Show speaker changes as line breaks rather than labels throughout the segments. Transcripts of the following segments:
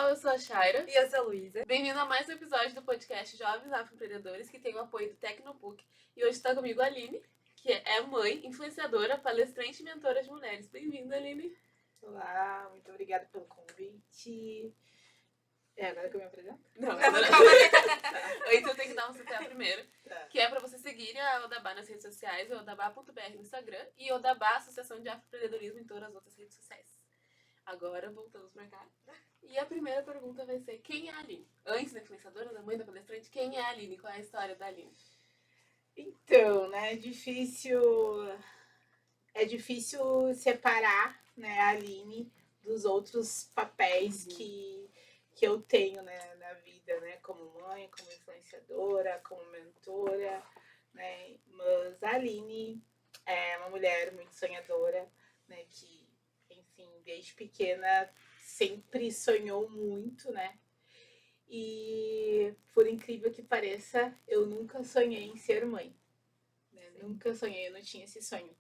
eu sou a Shaira.
E eu sou a Luísa.
Bem-vindo a mais um episódio do podcast Jovens Afroempreendedores, que tem o apoio do Tecnopuc. E hoje está comigo a Aline, que é mãe, influenciadora, palestrante e mentora de mulheres. Bem-vinda, Aline.
Olá, muito obrigada pelo convite. Agora que eu me apresento?
Não,
Calma
Antes eu tenho que dar um CTA primeiro,
Tá.
que é para você seguir a Odabá nas redes sociais, odabá.br no Instagram e Odabá Associação de Afroempreendedorismo em todas as outras redes sociais. Agora voltamos pra cá. E a primeira pergunta vai ser: quem é a Aline? Antes da influenciadora, da mãe da palestrante, quem é a Aline? Qual é a história da Aline?
Então, né, é difícil separar, né, a Aline dos outros papéis que eu tenho, né, na vida, né, como mãe, como influenciadora, como mentora, né, mas a Aline é uma mulher muito sonhadora, né, que, enfim, desde pequena sempre sonhou muito, né, e por incrível que pareça, eu nunca sonhei em ser mãe, né, nunca sonhei, eu não tinha esse sonho.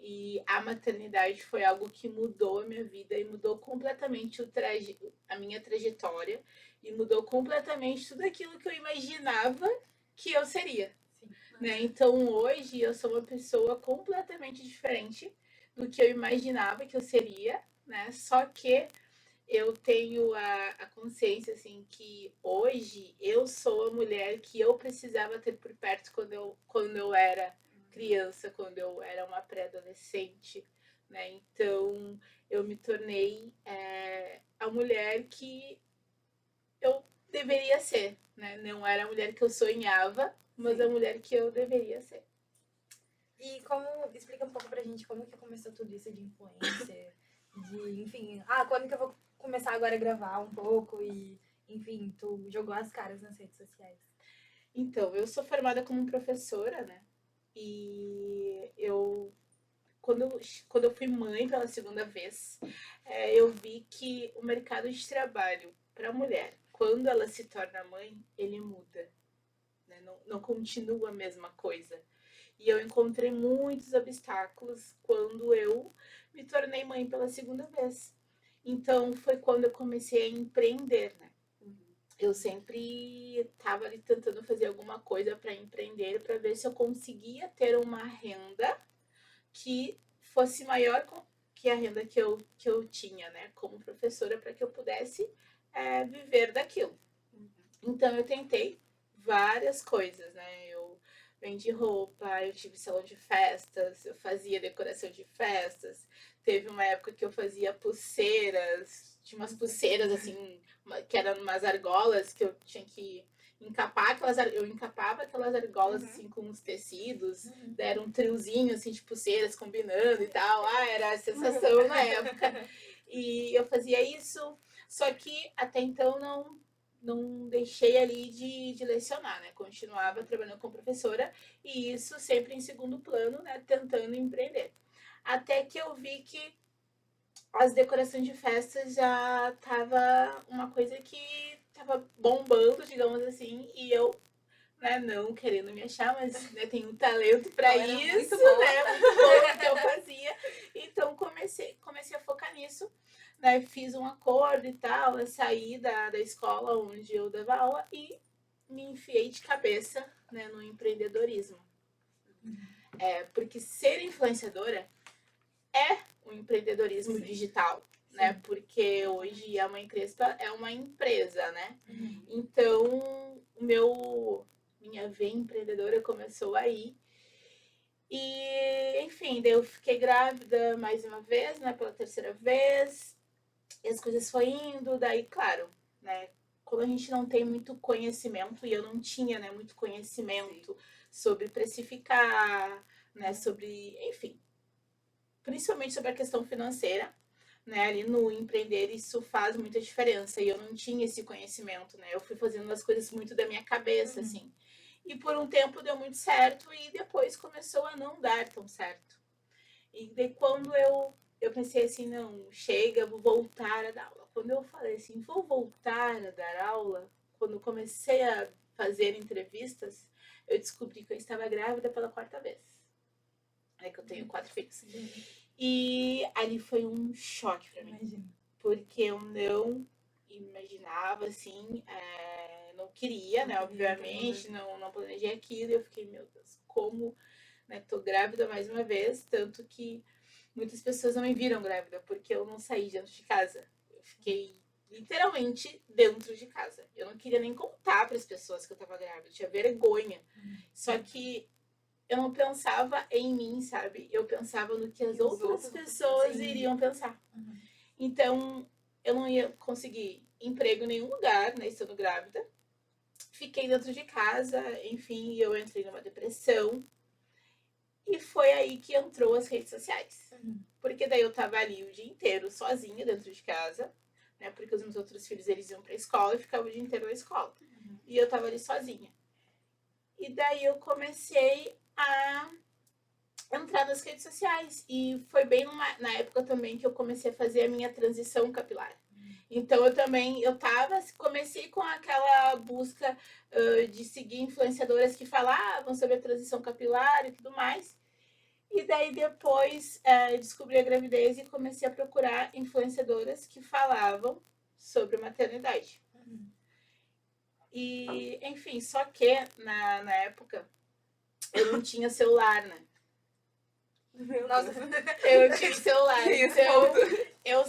E a maternidade foi algo que mudou a minha vida e mudou completamente a minha trajetória e mudou completamente tudo aquilo que eu imaginava que eu seria. Né? Então hoje eu sou uma pessoa completamente diferente do que eu imaginava que eu seria, né? Só que eu tenho a consciência assim que hoje eu sou a mulher que eu precisava ter por perto quando eu era criança, quando eu era uma pré-adolescente, né? Então eu me tornei a mulher que eu deveria ser, né? Não era a mulher que eu sonhava, mas a mulher que eu deveria ser.
E explica um pouco pra gente como que começou tudo isso de influencer, enfim, quando que eu vou começar agora a gravar um pouco e, enfim, tu jogou as caras nas redes sociais.
Então, eu sou formada como professora, né? E quando eu fui mãe pela segunda vez, eu vi que o mercado de trabalho para a mulher, quando ela se torna mãe, ele muda. Né? Não continua a mesma coisa. E eu encontrei muitos obstáculos quando eu me tornei mãe pela segunda vez. Então, foi quando eu comecei a empreender, né? Eu sempre estava ali tentando fazer alguma coisa para empreender, para ver se eu conseguia ter uma renda que fosse maior que a renda que eu tinha, né, como professora, para que eu pudesse viver daquilo. Então eu tentei várias coisas, né? Eu vendi roupa, eu tive salão de festas, eu fazia decoração de festas. Teve uma época que eu fazia pulseiras, tinha umas pulseiras assim, que eram umas argolas que eu tinha que encapar eu encapava aquelas argolas assim com os tecidos, era um triozinho assim de pulseiras combinando e tal. Era a sensação na época. E eu fazia isso, só que até então não deixei ali de lecionar, né? Continuava trabalhando como professora e isso sempre em segundo plano, né? Tentando empreender. Até que eu vi que as decorações de festas já tava uma coisa que tava bombando, digamos assim, e eu, né, não querendo me achar, mas né, tenho um talento para isso, né? Muito bom o que eu fazia. Então comecei a focar nisso, né? Fiz um acordo e tal, eu saí da escola onde eu dava aula e me enfiei de cabeça, né, no empreendedorismo. Porque ser influenciadora é um empreendedorismo digital, né? Porque hoje a Mãe Crespa é uma empresa, né? Então, minha veia empreendedora começou aí. E, enfim, daí eu fiquei grávida mais uma vez, né? Pela terceira vez. E as coisas foram indo, daí, claro, né? Quando a gente não tem muito conhecimento, e eu não tinha, né, muito conhecimento sobre precificar, né? Sobre, enfim, principalmente sobre a questão financeira, né? Ali no empreender isso faz muita diferença e eu não tinha esse conhecimento, né? Eu fui fazendo as coisas muito da minha cabeça, assim. E por um tempo deu muito certo e depois começou a não dar tão certo. E daí quando eu pensei assim, não, chega, vou voltar a dar aula. Quando eu falei assim, vou voltar a dar aula, quando eu comecei a fazer entrevistas, eu descobri que eu estava grávida pela 4ª vez. É que eu tenho 4 filhos. E ali foi um choque pra mim. Porque eu não imaginava, assim, não queria, né,
Não queria,
obviamente, não planejei aquilo, e eu fiquei, meu Deus, como, né, tô grávida mais uma vez, tanto que muitas pessoas não me viram grávida, porque eu não saí dentro de casa, eu fiquei literalmente dentro de casa, eu não queria nem contar para as pessoas que eu tava grávida, eu tinha vergonha, só que eu não pensava em mim, sabe, eu pensava no que as outras pessoas iriam pensar. Então, eu não ia conseguir emprego em nenhum lugar, né, estando grávida. Fiquei dentro de casa, enfim, eu entrei numa depressão. E foi aí que entrou as redes sociais. Porque daí eu tava ali o dia inteiro sozinha dentro de casa, né, porque os meus outros filhos, eles iam pra escola e ficavam o dia inteiro na escola. E eu tava ali sozinha. E daí eu comecei a entrar nas redes sociais. E foi bem na época também que eu comecei a fazer a minha transição capilar. Então eu comecei com aquela busca de seguir influenciadoras que falavam sobre a transição capilar e tudo mais. E daí depois descobri a gravidez e comecei a procurar influenciadoras que falavam sobre maternidade. E, enfim, só que na época eu não tinha celular, né?
Nossa,
Eu não tinha celular,
Isso,
então eu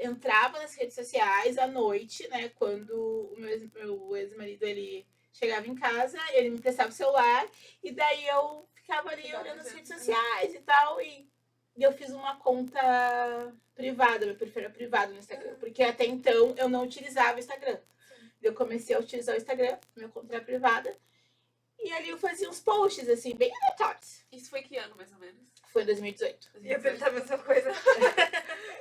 entrava nas redes sociais à noite, né? Quando o meu ex-marido, ele chegava em casa, ele me emprestava o celular, e daí eu ficava ali olhando as redes sociais e tal, e eu fiz uma conta privada, meu perfil era privado no Instagram, porque até então eu não utilizava o Instagram. Eu comecei a utilizar o Instagram, minha conta era privada, e ali eu fazia uns posts, assim, bem aleatórios.
Isso foi que ano, mais ou menos?
Foi em 2018.
ia perguntar a mesma coisa.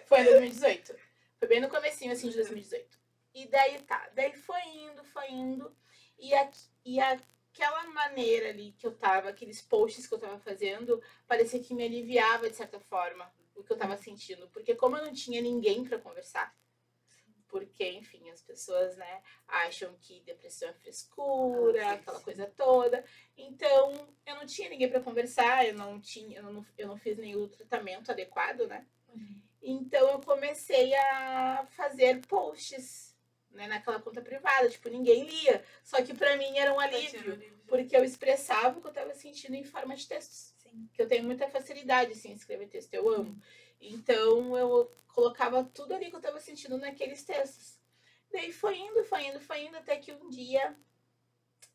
Foi em 2018. Foi bem no comecinho, assim, de 2018. E daí tá. Daí foi indo. E aquela maneira ali que eu tava, aqueles posts que eu tava fazendo, parecia que me aliviava, de certa forma, o que eu tava sentindo. Porque como eu não tinha ninguém pra conversar, porque, enfim, as pessoas, né, acham que depressão é frescura, aquela coisa toda. Então, eu não tinha ninguém para conversar, eu não fiz nenhum tratamento adequado, né? Então, eu comecei a fazer posts, né, naquela conta privada, tipo, ninguém lia. Só que para mim era um alívio, porque eu expressava o que eu estava sentindo em forma de textos.
Sim.
Que eu tenho muita facilidade, assim, em escrever texto, eu amo. Então, eu colocava tudo ali que eu estava sentindo naqueles textos. Daí foi indo, até que um dia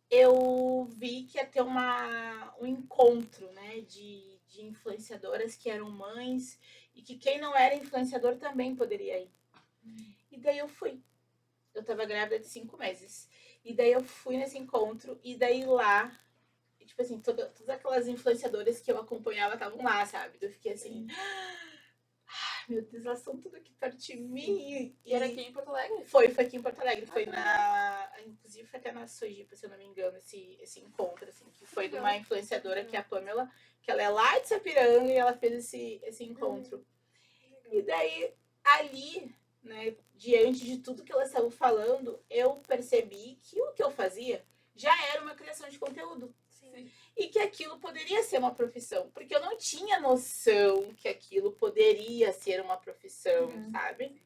eu vi que ia ter um encontro, né, de influenciadoras que eram mães e que quem não era influenciador também poderia ir. E daí eu fui. Eu estava grávida de 5 meses. E daí eu fui nesse encontro e daí lá, tipo assim, todas aquelas influenciadoras que eu acompanhava estavam lá, sabe? Eu fiquei assim... Meu Deus, elas são tudo aqui perto de mim.
E era aqui em Porto Alegre?
Foi aqui em Porto Alegre. Foi inclusive foi até na Sojipa, se eu não me engano, esse encontro, assim. Que foi de uma influenciadora, que é a Pamela, que ela é lá de Sapiranga, e ela fez esse encontro. E daí, ali, né, diante de tudo que elas estavam falando, eu percebi que o que eu fazia já era uma criação de conteúdo.
Sim.
E que aquilo poderia ser uma profissão, porque eu não tinha noção que aquilo poderia ser uma profissão, sabe?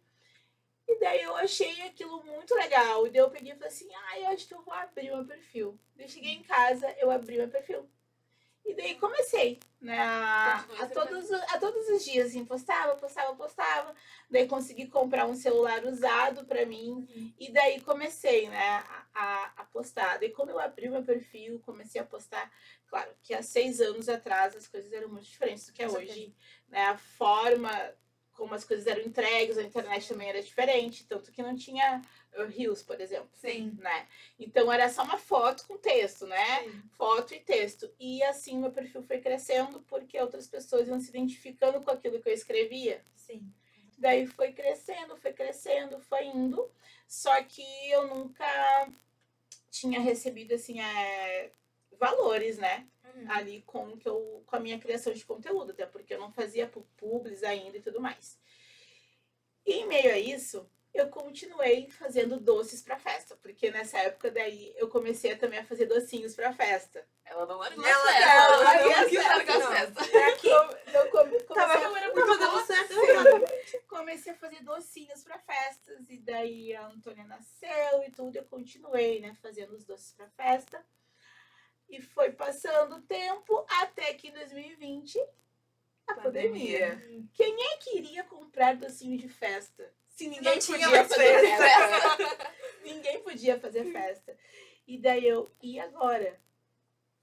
E daí eu achei aquilo muito legal, e daí eu peguei e falei assim, eu acho que eu vou abrir meu perfil. Eu cheguei em casa, eu abri meu perfil. E daí comecei, né, a todos os dias, assim, postava. Daí consegui comprar um celular usado pra mim. E daí comecei, né, a postar. Daí quando eu abri meu perfil, comecei a postar. Claro que há 6 anos atrás as coisas eram muito diferentes do que é hoje. Né, a forma como as coisas eram entregues, a internet também era diferente. Tanto que não tinha Reels, por exemplo.
Sim.
Né? Então era só uma foto com texto, né?
Sim.
Foto e texto. E assim meu perfil foi crescendo porque outras pessoas iam se identificando com aquilo que eu escrevia.
Sim.
Daí foi crescendo, foi indo. Só que eu nunca tinha recebido assim valores, né? Ali com a minha criação de conteúdo, até porque eu não fazia publis ainda e tudo mais. E em meio a isso, eu continuei fazendo doces pra festa, porque nessa época daí eu comecei também a fazer docinhos pra festa.
Ela não largou
Ela
as festas.
não
Ela
largou
não
as
quis largar
festas,
as festas.
Comecei
Tava dando certo.
Comecei comecei a fazer docinhos para festas. E daí a Antônia nasceu e tudo. Eu continuei, né, fazendo os doces para festa. E foi passando o tempo até que em 2020, a pandemia. Quem é que iria comprar docinho de festa? Se ninguém podia fazer festa. Ninguém podia fazer festa. E daí e agora?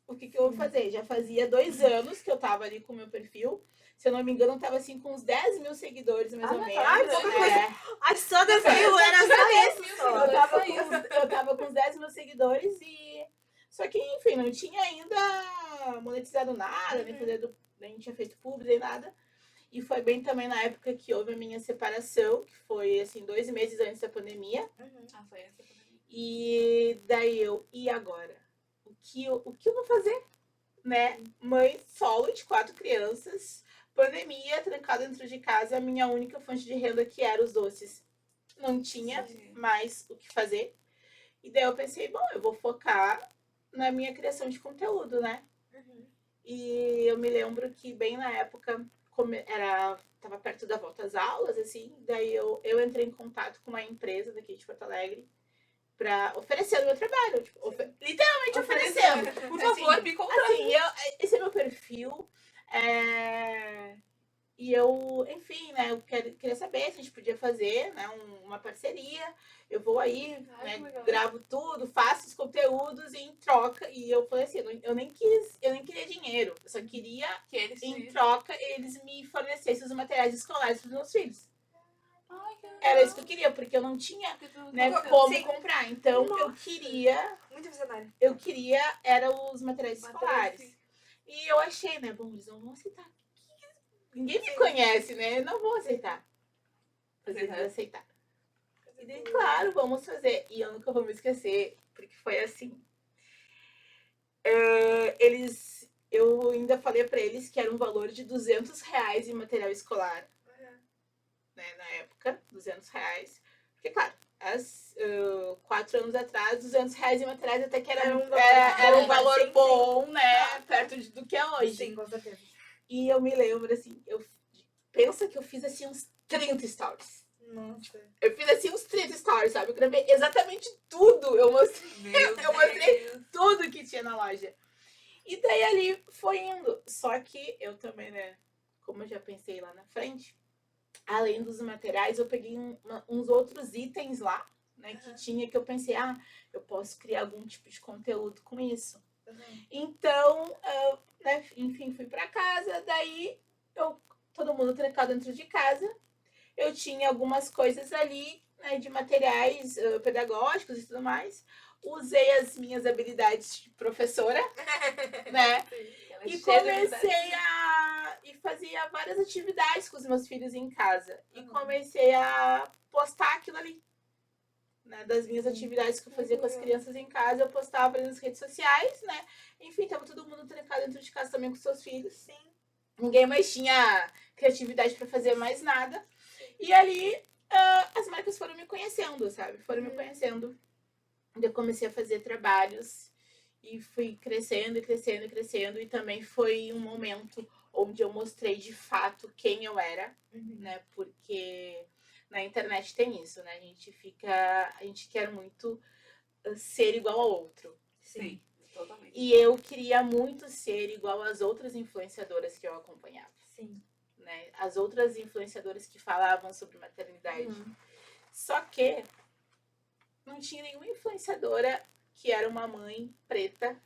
O que eu vou fazer? Já fazia 2 anos que eu tava ali com o meu perfil. Se eu não me engano, eu tava assim com uns 10 mil seguidores, mais ou menos.
Ai, pouca coisa. Ai, só 10 mil, era só isso.
Eu tava com uns 10 mil seguidores e... Só que, enfim, não tinha ainda monetizado nada, nem tinha feito publi, nem nada. E foi bem também na época que houve a minha separação, que foi, assim, 2 meses antes da pandemia.
Ah, foi essa pandemia.
E daí e agora? O que eu vou fazer? Né? Mãe solo de 4 crianças, pandemia, trancada dentro de casa, a minha única fonte de renda que era os doces. Não tinha mais o que fazer. E daí eu pensei, bom, eu vou focar na minha criação de conteúdo, né? E eu me lembro que bem na época, tava perto da volta às aulas, assim, daí eu entrei em contato com uma empresa daqui de Porto Alegre pra oferecer o meu trabalho. Tipo, literalmente oferecendo.
Por favor, me contrata.
Assim, esse é meu perfil. E eu, enfim, né, eu queria saber se a gente podia fazer, né, uma parceria. Eu vou aí, né, gravo tudo, faço os conteúdos e em troca. E eu falei assim, eu nem queria dinheiro. Eu só queria, em troca, eles me fornecessem os materiais escolares para os meus filhos.
Ai, que legal.
Era isso que eu queria, porque eu não tinha, né, como comprar. Então, eu queria...
Muito visionário.
Eu queria, os materiais escolares. E eu achei, né, bom, eles não vão aceitar. Ninguém me conhece, né? Não vou aceitar. Eles vão aceitar. E daí, claro, vamos fazer. E eu nunca vou me esquecer, porque foi assim. Eu ainda falei pra eles que era um valor de R$200 em material escolar. Né, na época, R$200. Porque, claro, 4 anos atrás, R$200 em materiais até que era um valor bom, né? Perto do que é hoje.
Sim, com certeza.
E eu me lembro, assim, pensa que eu fiz, assim, uns 30 stories.
Nossa.
Eu fiz, assim, uns 30 stories, sabe? Eu gravei exatamente tudo. Eu mostrei tudo que tinha na loja. E daí ali foi indo. Só que eu também, né, como eu já pensei lá na frente, além dos materiais, eu peguei uns outros itens lá, né, que eu pensei, eu posso criar algum tipo de conteúdo com isso. Então, né, enfim, fui pra casa, daí todo mundo trancado dentro de casa. Eu tinha algumas coisas ali, né, de materiais pedagógicos e tudo mais. Usei as minhas habilidades de professora, né? E comecei e fazia várias atividades com os meus filhos em casa. E comecei a postar aquilo ali. Né, das minhas atividades que eu fazia com as crianças em casa, eu postava nas redes sociais, né? Enfim, tava todo mundo trancado dentro de casa também com seus filhos. Sim. Ninguém mais tinha criatividade para fazer mais nada. E ali as marcas foram me conhecendo, sabe? Foram me conhecendo. Eu comecei a fazer trabalhos e fui crescendo e crescendo e crescendo. E também foi um momento onde eu mostrei de fato quem eu era, né? Porque na internet tem isso, né? A gente quer muito ser igual ao outro.
Sim, totalmente.
E eu queria muito ser igual às outras influenciadoras que eu acompanhava.
Sim.
Né? As outras influenciadoras que falavam sobre maternidade. Só que não tinha nenhuma influenciadora que era uma mãe preta,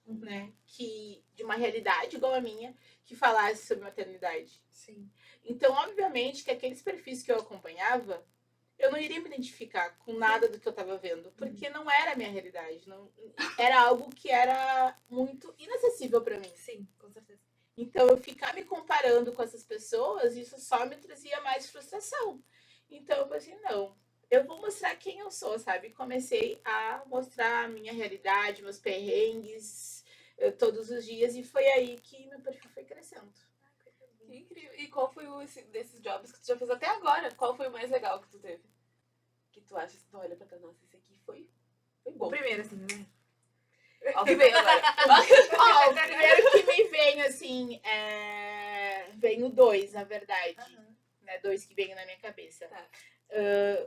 né? De uma realidade igual a minha, que falasse sobre maternidade.
Sim.
Então, obviamente, que aqueles perfis que eu acompanhava, eu não iria me identificar com nada do que eu estava vendo, porque não era a minha realidade. Não, era algo que era muito inacessível para mim.
Sim, com certeza.
Então, eu ficar me comparando com essas pessoas, isso só me trazia mais frustração. Então, eu pensei, não, eu vou mostrar quem eu sou, sabe? Comecei a mostrar a minha realidade, meus perrengues, todos os dias, e foi aí que meu perfil foi crescendo.
Que incrível. E qual foi desses jobs que tu já fez até agora? Qual foi o mais legal que tu teve? Que tu acha que tu olha pra trás, nossa, esse aqui foi bom.
O primeiro, assim, né?
Ó, que veio agora.
O primeiro que me vem, assim, vem o 2, na verdade. né? 2 que vêm na minha cabeça.
Tá.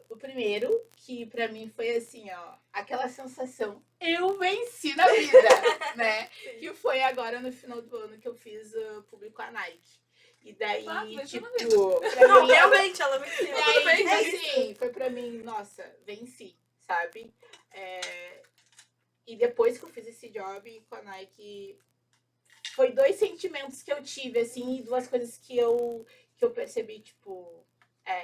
O primeiro, que pra mim foi assim, ó, aquela sensação, eu venci na vida, né? Que foi agora no final do ano que eu fiz público a Nike. E daí,
Venceu na
tipo,
vida.
pra
Não,
mim,
realmente, ela venceu.
daí,
bem,
tipo
é
assim, foi pra mim, nossa, venci, sabe? E depois que eu fiz esse job com a Nike, foi 2 sentimentos que eu tive, assim, e 2 coisas que eu percebi, tipo,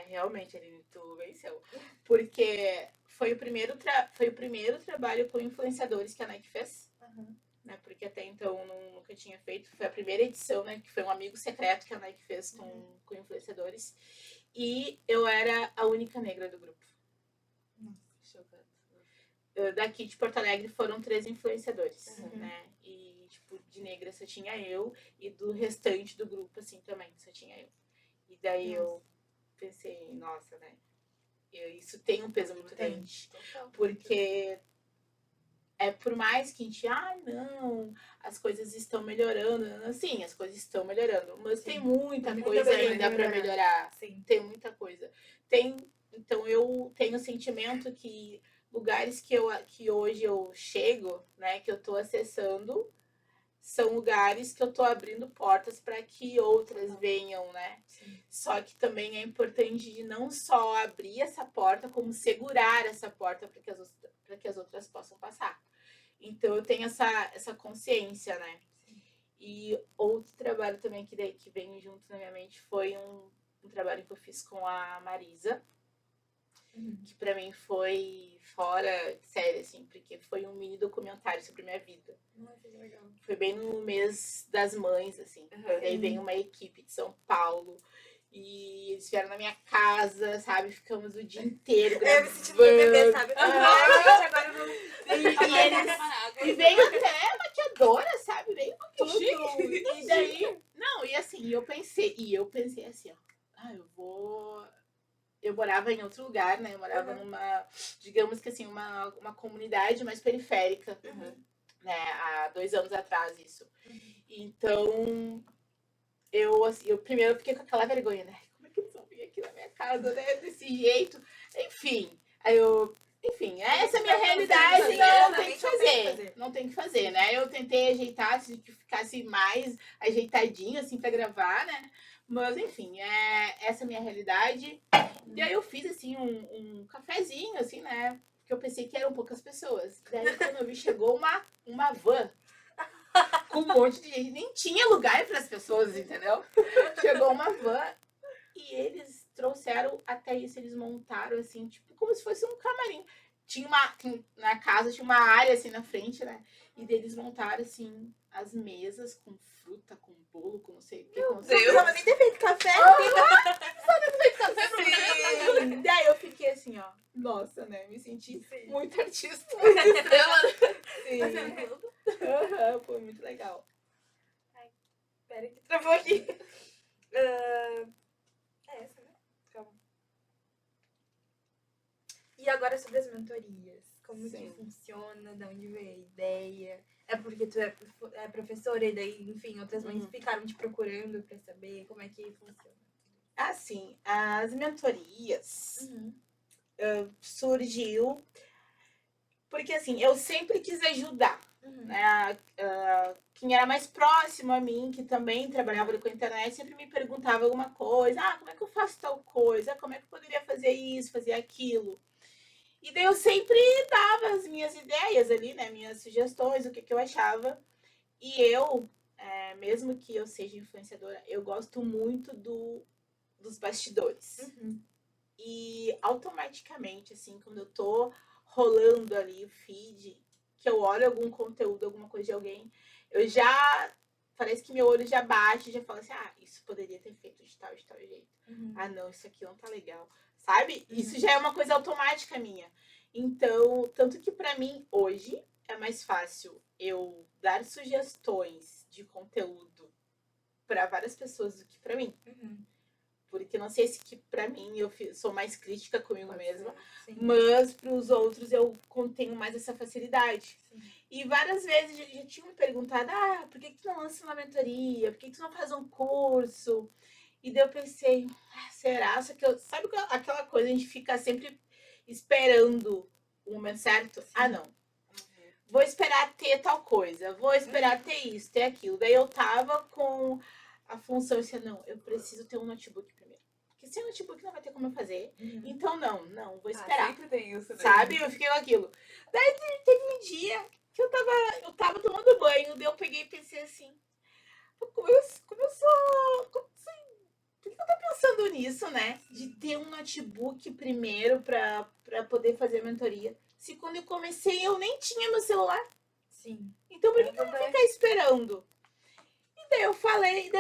realmente, Aline, tu venceu. Porque foi o primeiro trabalho com influenciadores que a Nike fez.
Uhum.
Né, porque até então nunca tinha feito. Foi a primeira edição, né? Que foi um amigo secreto que a Nike fez com influenciadores. E eu era a única negra do grupo.
Chocante.
Daqui de Porto Alegre foram 3 influenciadores,
Uhum.
né? E, tipo, de negra só tinha eu. E do restante do grupo, assim, também só tinha eu. E daí eu pensei, nossa, né? Isso tem um peso muito grande.
Total.
Porque por mais que a gente, não, as coisas estão melhorando. Sim, as coisas estão melhorando, mas
Sim.
tem muita
Tem muita
coisa
coisa
ainda
pra
para melhorar.
Sim.
Tem muita coisa. Então eu tenho o sentimento que lugares que hoje eu chego, né, que eu estou acessando, são lugares que eu estou abrindo portas para que outras venham, né?
Sim.
Só que também é importante de não só abrir essa porta, como segurar essa porta para que as outras possam passar. Então eu tenho essa consciência, né? E outro trabalho também que vem junto na minha mente foi um trabalho que eu fiz com a Marisa, que pra mim foi fora de série, assim, porque foi um mini documentário sobre a minha vida.
Nossa, que legal.
Foi bem no mês das mães, assim.
Uhum.
Daí vem uma equipe de São Paulo. E eles vieram na minha casa, sabe? Ficamos o dia inteiro gravando.
Eu me senti minha bebê, sabe? Agora vamos...
E veio até maquiadora, sabe? Veio tudo.
Chique.
E daí... Não, e assim, eu pensei assim, ó. Eu morava em outro lugar, né? Eu morava numa, digamos que assim, uma comunidade mais periférica. Né? Há 2 anos atrás, isso. Então, eu primeiro fiquei com aquela vergonha, né? Como é que eles vão vir aqui na minha casa, né? Desse jeito. Enfim, essa é a minha realidade. Não tem que fazer. Não tem que fazer, né? Eu tentei ajeitar, assim, que ficasse mais ajeitadinho, assim, pra gravar, né? Mas, enfim, essa é a minha realidade. E aí eu fiz, assim, um cafezinho, assim, né? Porque eu pensei que eram poucas pessoas. Daí, quando eu vi, chegou uma van com um monte de gente. Nem tinha lugar para as pessoas, entendeu? Chegou uma van e eles trouxeram, até isso, eles montaram, assim, tipo, como se fosse um camarim. Na casa, tinha uma área, assim, na frente, né? E deles montaram, assim, as mesas com fruta, com bolo, com não sei o que.
Não precisava nem ter feito café.
Sim. Daí eu fiquei assim, ó. Nossa, né? Me senti muito artista. Sim. Foi muito legal.
Pera que travou aqui. É essa, né? Calma. E agora sobre as mentorias. Como que funciona? De onde veio a ideia? É porque tu é professora e daí, enfim, outras mães ficaram te procurando pra saber como é que funciona?
Assim, as mentorias surgiu porque, assim, eu sempre quis ajudar. Né? Quem era mais próximo a mim, que também trabalhava com a internet, sempre me perguntava alguma coisa. Como é que eu faço tal coisa? Como é que eu poderia fazer isso, fazer aquilo? E daí eu sempre dava as minhas ideias ali, né? Minhas sugestões, o que eu achava. E eu, mesmo que eu seja influenciadora, eu gosto muito dos bastidores. E automaticamente, assim, quando eu tô rolando ali o feed, que eu olho algum conteúdo, alguma coisa de alguém, eu já... Parece que meu olho já bate, já fala assim, isso poderia ter feito de tal jeito. Não, isso aqui não tá legal. Sabe? Isso já é uma coisa automática minha. Então, tanto que pra mim, hoje, é mais fácil eu dar sugestões de conteúdo pra várias pessoas do que pra mim. Porque não sei se que pra mim eu sou mais crítica comigo mesma, mas pros outros eu tenho mais essa facilidade. E várias vezes já tinham me perguntado, por que tu não lança uma mentoria? Por que tu não faz um curso? E daí eu pensei, será? Só que sabe aquela coisa, a gente fica sempre esperando o momento certo? Ah, não. Vou esperar ter tal coisa, vou esperar ter isso, ter aquilo. Daí eu tava com a função, eu disse, não, eu preciso ter um notebook primeiro. Porque sem notebook não vai ter como eu fazer. Então não, vou esperar.
Sempre tem isso, né?
Sabe? Eu fiquei com aquilo. Daí teve um dia que eu tava tomando banho, daí eu peguei e pensei assim, como eu sou. Por que eu tô pensando nisso, né? De ter um notebook primeiro pra poder fazer a mentoria. Se quando eu comecei eu nem tinha meu celular.
Sim.
Então por que eu vou ficar esperando? E daí eu falei,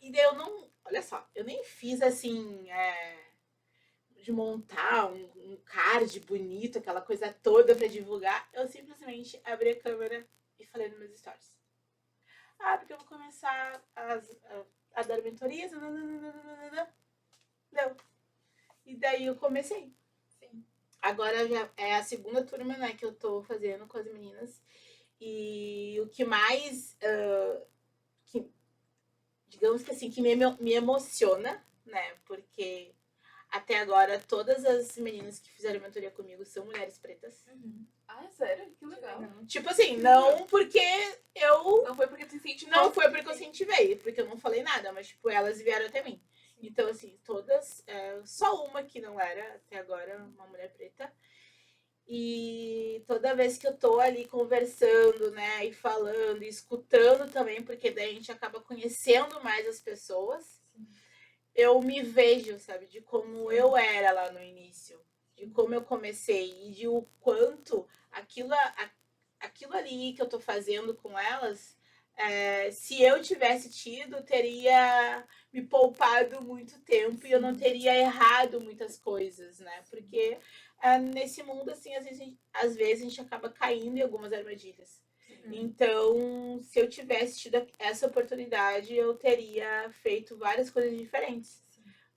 e daí eu não. Olha só, eu nem fiz assim. De montar um card bonito, aquela coisa toda pra divulgar. Eu simplesmente abri a câmera e falei nos meus stories. Porque eu vou começar a dar mentorias. Deu. E daí eu comecei.
Sim.
Agora já é a segunda turma, né, que eu tô fazendo com as meninas. E o que mais, digamos que assim, que me emociona, né, porque até agora todas as meninas que fizeram mentoria comigo são mulheres pretas.
É sério? Que legal.
Tipo assim, não porque eu...
Não foi porque tu incentivou.
Não foi porque eu incentivei, porque eu não falei nada, mas tipo, elas vieram até mim. Então, assim, todas, só uma que não era, até agora, uma mulher preta. E toda vez que eu tô ali conversando, né, e falando, e escutando também, porque daí a gente acaba conhecendo mais as pessoas, eu me vejo, sabe, de como eu era lá no início, de como eu comecei e de o quanto aquilo ali que eu tô fazendo com elas, se eu tivesse tido, teria me poupado muito tempo e eu não teria errado muitas coisas, né? Porque nesse mundo, assim, às vezes a gente acaba caindo em algumas armadilhas. Então, se eu tivesse tido essa oportunidade, eu teria feito várias coisas diferentes.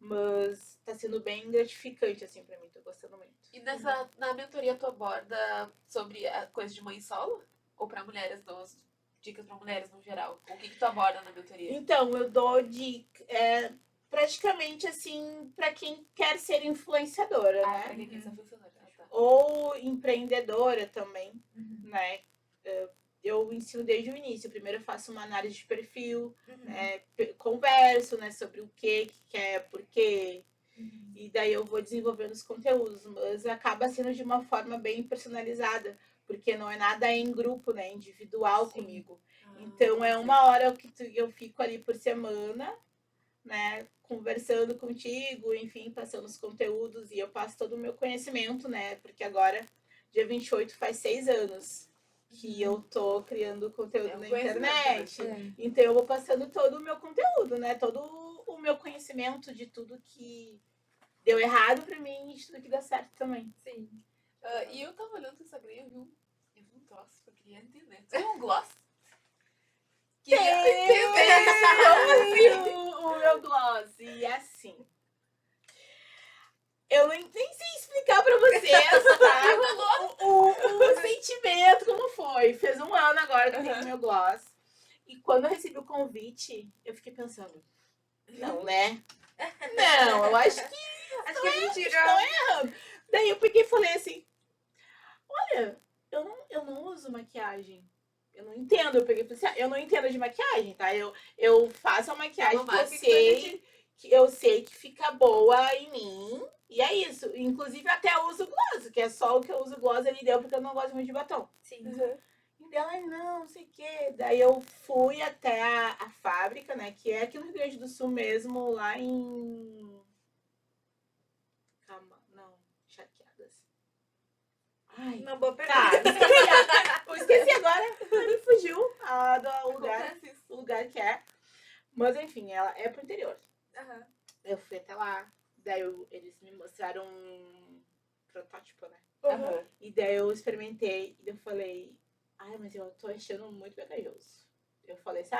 Mas tá sendo bem gratificante, assim, pra mim. Tô gostando muito.
E na mentoria tu aborda sobre a coisa de mãe solo? Ou pra mulheres, dicas pra mulheres no geral? O que tu aborda na mentoria?
Então, eu dou praticamente, assim, pra quem quer ser influenciadora, né?
Pra quem quer ser influenciadora.
Ou empreendedora também, né? Eu ensino desde o início. Primeiro eu faço uma análise de perfil, né? Converso, né, sobre o que quer, por quê. E daí eu vou desenvolvendo os conteúdos, mas acaba sendo de uma forma bem personalizada, porque não é nada em grupo, né? Individual comigo. Então é uma hora que eu fico ali por semana, né? Conversando contigo, enfim, passando os conteúdos e eu passo todo o meu conhecimento, né? Porque agora, dia 28, faz 6 anos que eu tô criando conteúdo na internet. Então eu vou passando todo o meu conteúdo, né? Todo o meu conhecimento de tudo que deu errado pra mim e de tudo que deu certo também.
Sim. E eu tava olhando o Instagram e eu vi um troço que eu queria entender. Tu tem um gloss?
O meu gloss. E assim, eu nem sei explicar pra vocês, tá? o sentimento, como foi. Fez 1 ano agora que eu tenho o meu gloss. E quando eu recebi o convite, eu fiquei pensando, não, né? Não, eu acho que
Acho que é mentira.
estão errando. Daí eu peguei e falei assim, olha, eu não uso maquiagem. Eu não entendo. Eu peguei e falei assim, eu não entendo de maquiagem, tá? Eu faço a maquiagem que eu sei que fica boa em mim. E é isso. Inclusive, até uso gloss, que é só o que eu uso gloss ali deu, porque eu não gosto muito de batom.
Sim.
E ela, não sei o quê. Daí eu fui até a fábrica, né? Que é aqui no Rio Grande do Sul mesmo, lá em... Calma, não. Charqueadas. Ai,
Uma boa
tá,
pergunta.
esqueci agora. Me fugiu do lugar que é. Mas enfim, ela é pro interior. Eu fui até lá. Daí eles me mostraram um protótipo, né? E daí eu experimentei e eu falei, ai, mas eu tô achando muito pegajoso. Eu falei assim,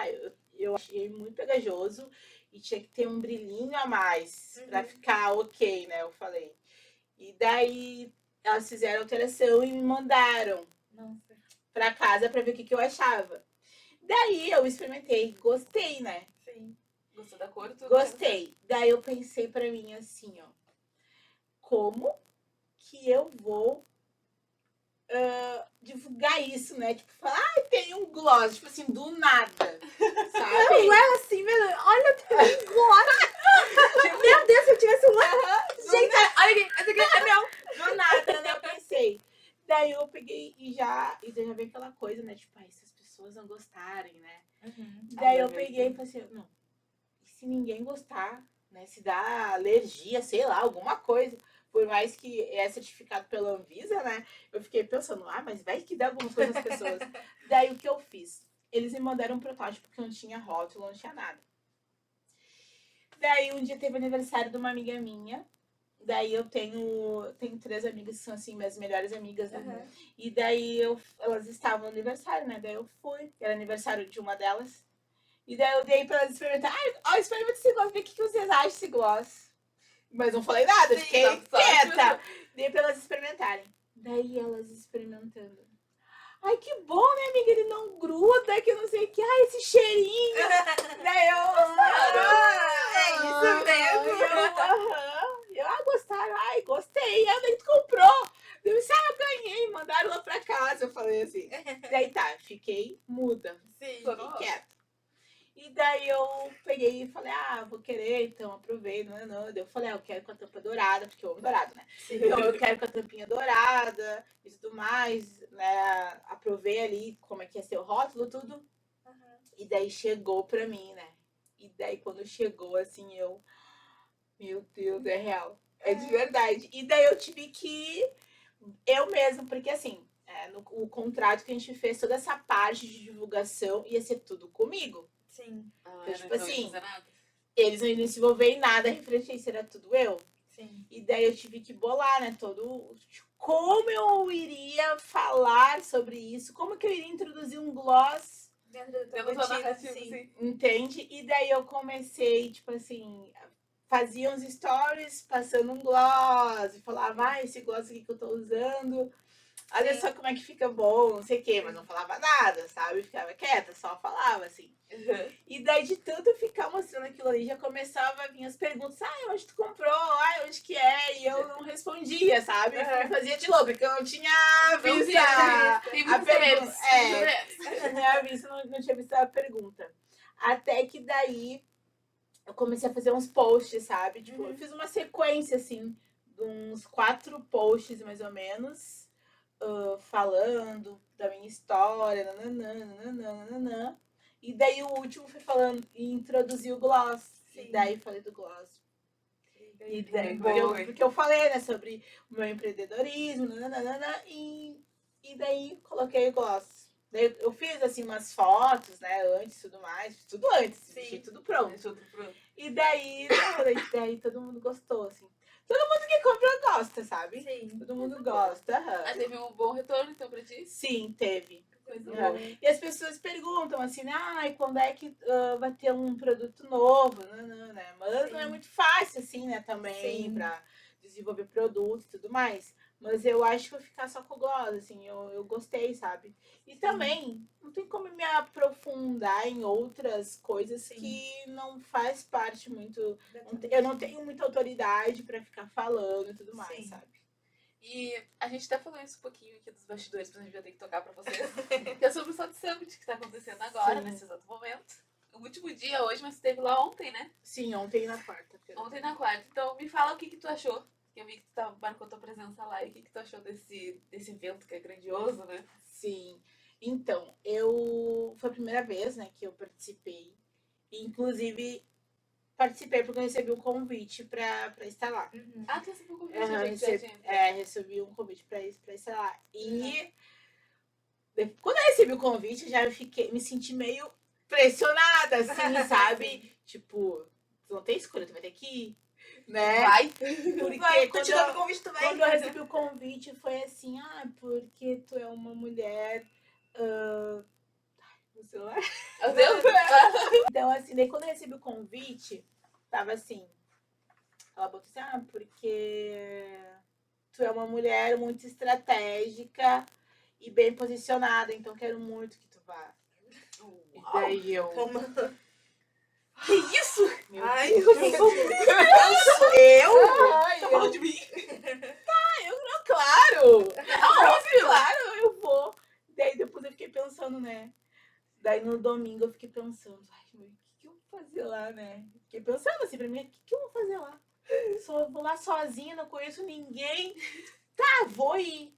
eu achei muito pegajoso e tinha que ter um brilhinho a mais pra ficar ok, né? Eu falei. E daí elas fizeram alteração e me mandaram pra casa pra ver o que eu achava. Daí eu experimentei, gostei, né?
Sim.
Gostou da cor? Tu
Gostei. Daí eu pensei pra mim assim, ó. Como que eu vou divulgar isso, né? Tipo, falar, tem um gloss, tipo assim, do nada. Sabe?
Não é assim, meu Deus. Olha, tem um gloss. Meu Deus, se eu tivesse um... Gente, olha aqui, esse aqui é meu.
Do nada, né? Eu pensei. Daí eu peguei e já veio aquela coisa, né? Tipo, se as pessoas não gostarem, né? Daí eu peguei e falei assim, não, e se ninguém gostar, né? Se dá alergia, sei lá, alguma coisa. Por mais que é certificado pela Anvisa, né? Eu fiquei pensando, mas vai que dá alguma coisa às pessoas. Daí o que eu fiz? Eles me mandaram um protótipo que não tinha rótulo, não tinha nada. Daí um dia teve aniversário de uma amiga minha. Daí eu tenho 3 amigas que são assim, minhas melhores amigas, né? E daí elas estavam no aniversário, né? Daí eu fui, era aniversário de uma delas. E daí eu dei pra elas experimentar. Experimenta esse gloss, vê o que vocês acham desse gloss. Mas não falei nada,
Sim,
fiquei
não, só
quieta. Dei pra elas experimentarem. Daí elas experimentando. Ai, que bom, né, amiga? Ele não gruda, que não sei o que. Ai, esse cheirinho. Daí
É isso mesmo.
Gostaram. Ai, gostei. Daí tu comprou. Eu disse, eu ganhei. Mandaram lá pra casa. Eu falei assim. Daí tá, fiquei muda.
Sim.
Fiquei quieta. E daí eu peguei e falei, vou querer, então aproveito. Não. Daí eu falei, eu quero com a tampa dourada, porque eu amo dourado, né? Então eu quero com a tampinha dourada e tudo mais, né? Aprovei ali como é que ia ser o rótulo, tudo. E daí chegou pra mim, né? E daí quando chegou, assim, meu Deus, é real. É de verdade. E daí eu tive que eu mesma, porque assim, o contrato que a gente fez, toda essa parte de divulgação ia ser tudo comigo.
Sim.
Então, tipo assim, eles não iam se envolver em nada referente a isso, era tudo eu.
Sim.
E daí eu tive que bolar, né, como eu iria falar sobre isso, como que eu iria introduzir um gloss
Dentro do teu
Dentro da
rotina,
narrativa,
sim.
sim.
entende? E daí eu comecei, tipo assim, fazia uns stories passando um gloss e falava, esse gloss aqui que eu tô usando, olha
Sim.
só como é que fica bom, não sei o quê, mas não falava nada, sabe? Ficava quieta, só falava assim. E daí de tanto ficar mostrando aquilo ali, já começava a vir as perguntas, onde tu comprou? Onde que é? E eu não respondia, sabe? Me fazia de louca, porque eu não tinha visto
Tem
a
muitos
pergunta.
saberes.
Não tinha visto a pergunta. Até que daí eu comecei a fazer uns posts, sabe? Tipo, eu fiz uma sequência, assim, de uns 4 posts, mais ou menos, falando da minha história, nananã. E daí o último foi falando e introduzi o gloss.
Sim.
E daí falei do gloss. E daí,
Boa.
porque eu falei, né, sobre o meu empreendedorismo, nananana, e daí coloquei o gloss. Daí eu fiz, assim, umas fotos, né, antes e tudo mais. Tudo antes, deixei tudo pronto. E daí todo mundo gostou, assim. Todo mundo que compra gosta, sabe?
Sim.
Todo mundo gosta.
Teve um bom retorno, então, pra ti?
Sim, teve.
Coisa
boa. E as pessoas perguntam assim, quando é que vai ter um produto novo? Não, né? Mas
Sim.
não é muito fácil, assim, né, também,
Sim.
pra desenvolver produto e tudo mais. Mas eu acho que vou ficar só com o gloss, assim, eu gostei, sabe? E também, não tem como me aprofundar em outras coisas que não faz parte muito... Eu não tenho muita autoridade pra ficar falando e tudo mais,
Sim.
sabe?
E a gente tá falando isso um pouquinho aqui dos bastidores, mas a gente vai ter que tocar pra vocês. Que é sobre o South Summit, que tá acontecendo agora, nesse exato momento. O último dia hoje, mas teve lá ontem, né?
Sim, ontem na quarta.
Ontem na quarta. Então me fala o que tu achou. Que eu vi que tu marcou tua presença lá. E o que tu achou desse evento que é grandioso, né?
Sim. Então, foi a primeira vez, né, que eu participei. Inclusive, participei porque eu recebi um convite pra estar lá.
Ah, tu recebeu um convite, gente.
Recebi um convite pra estar lá. E quando eu recebi o convite, eu já me senti meio pressionada, assim, sabe? Tipo, tu não tem escolha, tu vai ter que ir, né?
Vai.
Porque
Tô te dando convite, tu vai.
quando eu recebi o convite, foi assim, porque tu é uma mulher... o celular? Então, assim, daí quando eu recebi o convite, tava assim, ela botou assim, porque tu é uma mulher muito estratégica e bem posicionada, então quero muito que tu vá. E daí eu... Que isso? Meu
Ai,
Deus.
eu?
Ai,
Tá falando de mim?
claro! Claro, eu vou. Daí depois eu fiquei pensando, né? Daí no domingo eu fiquei pensando, ai, o que eu vou fazer lá, né? Fiquei pensando assim pra mim, o que eu vou fazer lá? Só vou lá sozinha, não conheço ninguém. Tá, vou ir.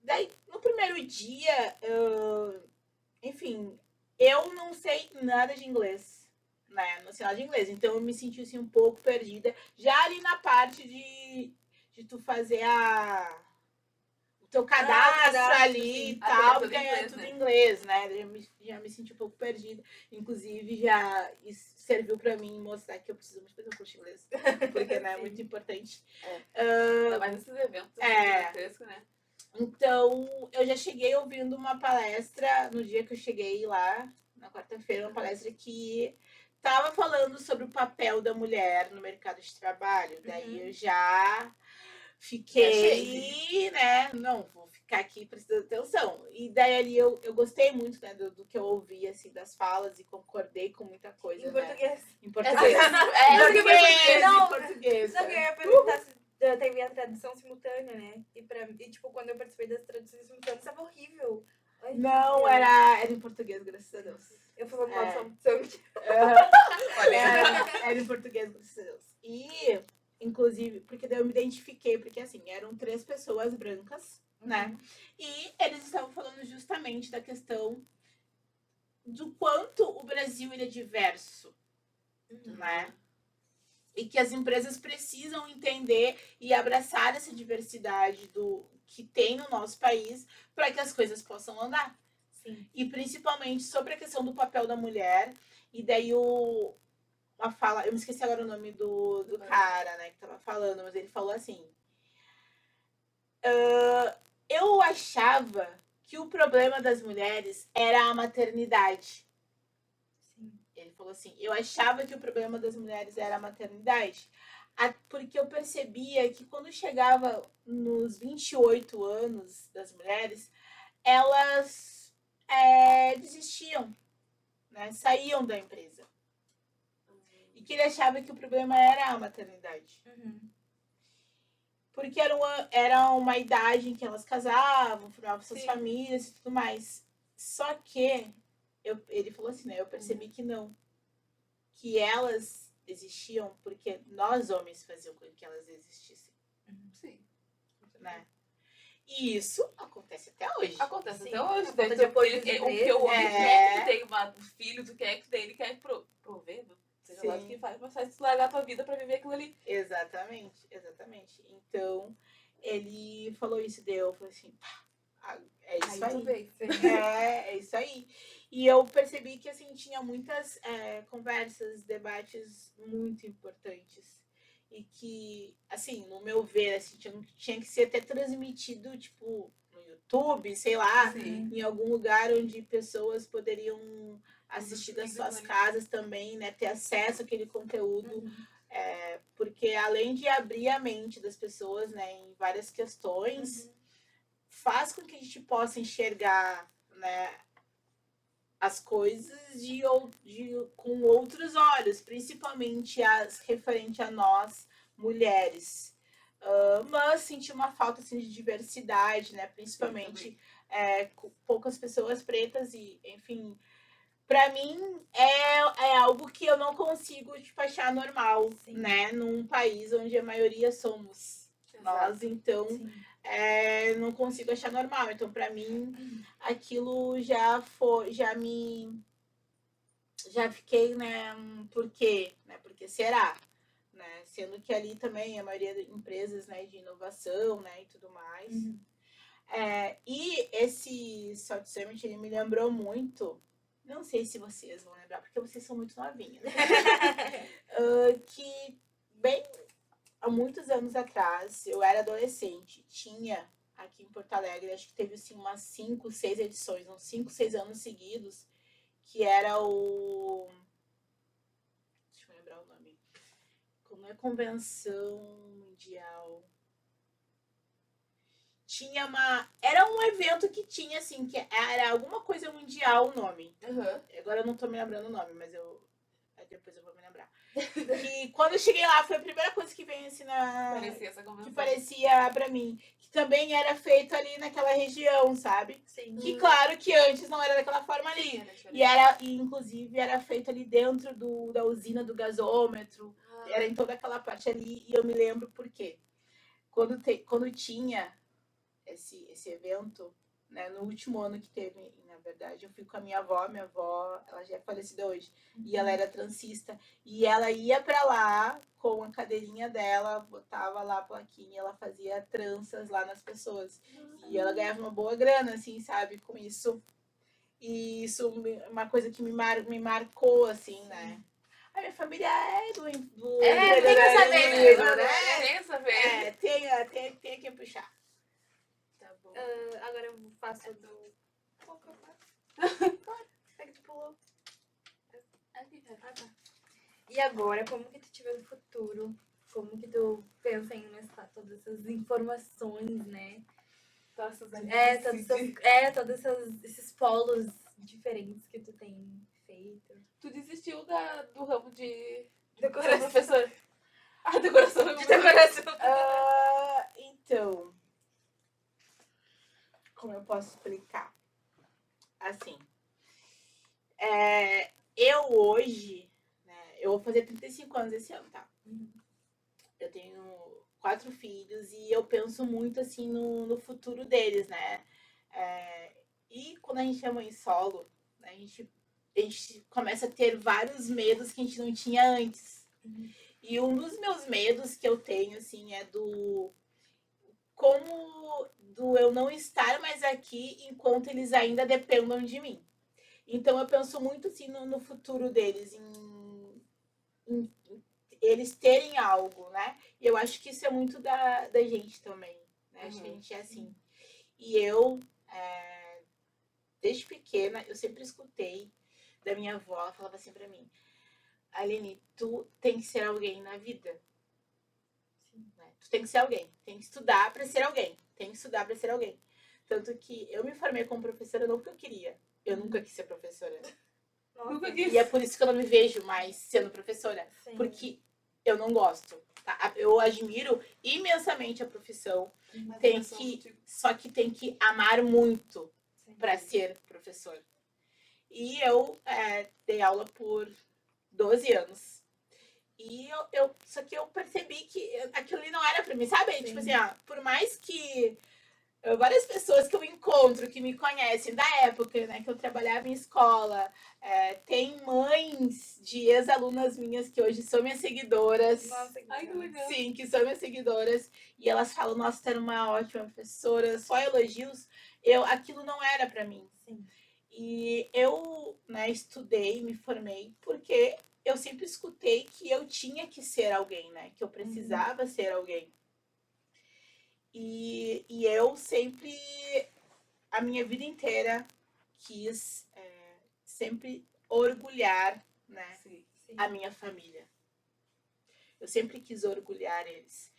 Daí, no primeiro dia, enfim, eu não sei nada de inglês, né? Não sei nada de inglês. Então eu me senti assim um pouco perdida. Já ali na parte de tu fazer o teu cadastro
cadastro,
ali
sim.
e
Ah,
tal,
tudo
porque
em
é
inglês,
tudo
né?
em inglês, né? Já me senti um pouco perdida. Inclusive, já isso serviu pra mim mostrar que eu preciso muito fazer um curso de inglês. Porque, né, é muito importante.
Ainda mais nesses eventos assim, gigantescos, né?
Então, eu já cheguei ouvindo uma palestra no dia que eu cheguei lá, na quarta-feira, uma palestra que estava falando sobre o papel da mulher no mercado de trabalho. Daí eu já fiquei, né? Não, vou ficar aqui prestando atenção. E daí ali eu gostei muito, né, do que eu ouvi, assim, das falas e concordei com muita coisa,
Em
né?
português.
Em português.
É,
Não,
em
Português,
não,
em português.
Não, que eu
né?
ia perguntar se teve a tradução simultânea, né? E, tipo, quando eu participei das traduções simultâneas, estava horrível. Horrível.
Não, era em português, graças a Deus.
Eu fui uma
É.
tradução.
Era em português, graças a Deus. E, inclusive, porque daí eu me identifiquei, porque assim, eram 3 pessoas brancas, né? E eles estavam falando justamente da questão do quanto o Brasil ele é diverso, né? E que as empresas precisam entender e abraçar essa diversidade do que tem no nosso país para que as coisas possam andar.
Sim.
E principalmente sobre a questão do papel da mulher. E daí uma fala, eu me esqueci agora o nome do cara, né, que tava falando, mas ele falou assim: eu achava que o problema das mulheres era a maternidade.
Sim.
Ele falou assim: eu achava que o problema das mulheres era a maternidade. Porque eu percebia que quando chegava nos 28 anos das mulheres, elas desistiam, né? Saíam da empresa. E que ele achava que o problema era a maternidade. Porque era uma idade em que elas casavam, formavam suas famílias e tudo mais. Só que ele falou assim, né? Eu percebi que não. Que elas existiam porque nós homens fazíamos com que elas existissem.
Sim.
Né? E isso acontece até hoje.
Acontece
Sim,
até hoje.
a falta de apoio das
O que o homem
empresas.
quer que tenha um filho, tu quer que ele quer prover, seja lá o
Sim.
que faz, mas faz tu largar a tua vida pra viver aquilo ali.
Exatamente, exatamente. Então, ele falou isso, eu falei assim, é isso aí. É isso aí. E eu percebi que, assim, tinha muitas conversas, debates muito importantes. E que, assim, no meu ver, assim, tinha que ser até transmitido, tipo, no YouTube, sei lá,
Sim.
em algum lugar onde pessoas poderiam assistir das suas casas também, né? Ter acesso àquele conteúdo. Porque além de abrir a mente das pessoas, né, em várias questões, faz com que a gente possa enxergar, né, as coisas com outros olhos, principalmente as referente a nós, mulheres. Mas senti uma falta assim, de diversidade, né, principalmente com poucas pessoas pretas e, enfim, para mim é algo que eu não consigo tipo, achar normal, né, num país onde a maioria somos nós, então não consigo achar normal. Então, para mim, aquilo já fiquei, né, por quê? Né, porque será? Né? Sendo que ali também a maioria das empresas, né, de inovação, né, e tudo mais. E esse South Summit, ele me lembrou muito, não sei se vocês vão lembrar, porque vocês são muito novinhas, que bem há muitos anos atrás, eu era adolescente, tinha aqui em Porto Alegre, acho que teve assim, umas 5, 6 edições, uns 5, 6 anos seguidos, que era o... Deixa eu lembrar o nome. Como é Convenção Mundial? Tinha uma... Era um evento que tinha, assim, que era alguma coisa mundial o nome. Agora eu não tô me lembrando o nome, mas eu depois eu vou me lembrar. E quando eu cheguei lá, foi a primeira coisa que veio assim
Parecia essa
que
convenção.
parecia pra mim. Que também era feito ali naquela região, sabe?
Sim.
Que claro que antes não era daquela forma ali.
Sim, era diferente.
E inclusive era feito ali dentro da usina do gasômetro. Era em toda aquela parte ali. E eu me lembro por quê. Quando tinha esse evento, né, no último ano que teve, na verdade, eu fui com a minha avó, ela já é falecida hoje, e ela era transista, e ela ia pra lá com a cadeirinha dela, botava lá a plaquinha, ela fazia tranças lá nas pessoas, e ela ganhava uma boa grana, assim, sabe, com isso, e isso é uma coisa que me marcou, assim, né. A minha família é do
Tem que saber,
empreendedorismo,
né?
né?
Tem que saber.
Tem que puxar.
Tá bom.
Agora eu faço do... Qual que eu faço? É que tu pulou.
Aqui,
Ah, tá. E agora, como que tu te vê no futuro? Como que tu pensa em mesclar todas essas informações, né? Todos esses polos diferentes que tu tem feito.
Tu desistiu do ramo de ser
Decoração.
professora? Ah, decoração.
De decoração.
Então, como eu posso explicar? Assim, eu hoje, né, eu vou fazer 35 anos esse ano, tá? Eu tenho 4 filhos e eu penso muito, assim, no futuro deles, né? E quando a gente é mãe solo, né, a gente começa a ter vários medos que a gente não tinha antes. E um dos meus medos que eu tenho, assim, é do eu não estar mais aqui enquanto eles ainda dependam de mim. Então eu penso muito assim no futuro deles, em eles terem algo, né? E eu acho que isso é muito da gente também, né? Acho que a gente é assim. E eu, desde pequena, eu sempre escutei da minha avó, ela falava assim pra mim: Aline, tu tem que ser alguém na vida. Né? Tu tem que ser alguém, tem que estudar pra ser alguém, tem que estudar pra ser alguém. Tanto que eu me formei como professora não porque eu queria, eu nunca quis ser professora.
Nunca quis.
E é por isso que eu não me vejo mais sendo professora,
Sim.
porque eu não gosto. Tá? Eu admiro imensamente a profissão, só que tem que amar muito para ser professor. E eu dei aula por 12 anos. E só que eu percebi que aquilo ali não era pra mim, sabe?
Sim.
Tipo assim, por mais que várias pessoas que eu encontro, que me conhecem da época, né, que eu trabalhava em escola, tem mães de ex-alunas minhas que hoje são minhas seguidoras.
Nossa, que
Ai, que legal.
Sim, que são minhas seguidoras. E elas falam, nossa, tu era uma ótima professora, só elogios. Aquilo não era pra mim.
Sim.
E eu, né, estudei, me formei, porque eu sempre escutei que eu tinha que ser alguém, né? Que eu precisava ser alguém. E eu sempre, a minha vida inteira, quis sempre orgulhar, né,
Sim.
a minha família. Eu sempre quis orgulhar eles.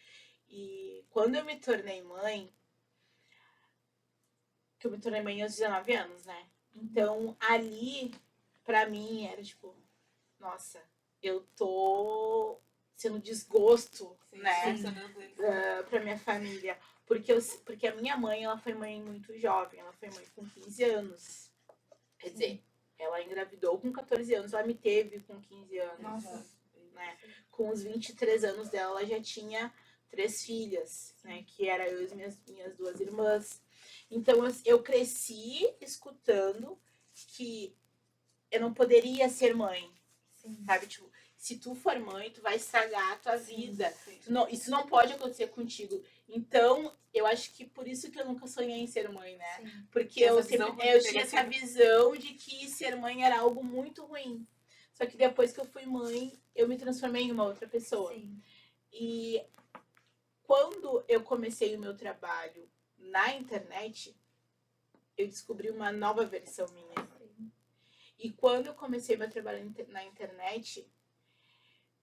E quando eu me tornei mãe, que eu me tornei mãe aos 19 anos, né? Então, ali, pra mim, era tipo, nossa, eu tô sendo desgosto,
Sim,
né?
funcionando eles.
Pra minha família. Porque a minha mãe, ela foi mãe muito jovem. Ela foi mãe com 15 anos. Quer dizer, ela engravidou com 14 anos. Ela me teve com 15 anos.
Nossa.
Né? Com os 23 anos dela, ela já tinha 3 filhas. Né? Que era eu e minhas 2 irmãs. Então, eu cresci escutando que eu não poderia ser mãe.
Sim.
Sabe? Tipo, se tu for mãe, tu vai estragar a tua vida.
Sim.
Isso não pode acontecer contigo. Então, eu acho que por isso que eu nunca sonhei em ser mãe, né?
Sim.
Porque
Essa
eu
visão
tinha essa
negativa.
visão de que ser mãe era algo muito ruim. Só que depois que eu fui mãe, eu me transformei em uma outra pessoa.
Sim.
E quando eu comecei o meu trabalho na internet, eu descobri uma nova versão minha. E quando eu comecei meu trabalho na internet,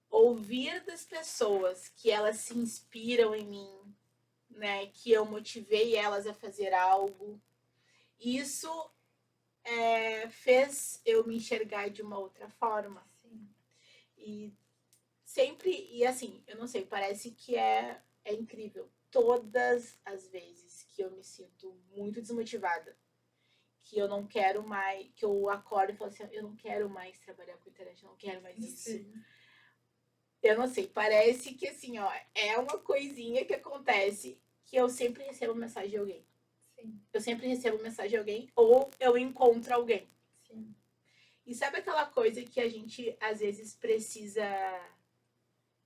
ouvir das pessoas que elas se inspiram em mim, né, que eu motivei elas a fazer algo, isso fez eu me enxergar de uma outra forma.
Sim.
E sempre, e assim, eu não sei, parece que é incrível. Todas as vezes que eu me sinto muito desmotivada, que eu não quero mais, que eu acordo e falo assim, eu não quero mais trabalhar com internet, eu não quero mais isso.
Sim.
Eu não sei, parece que assim, ó, é uma coisinha que acontece que eu sempre recebo mensagem de alguém.
Sim.
Eu sempre recebo mensagem de alguém ou eu encontro alguém.
Sim.
E sabe aquela coisa que a gente às vezes precisa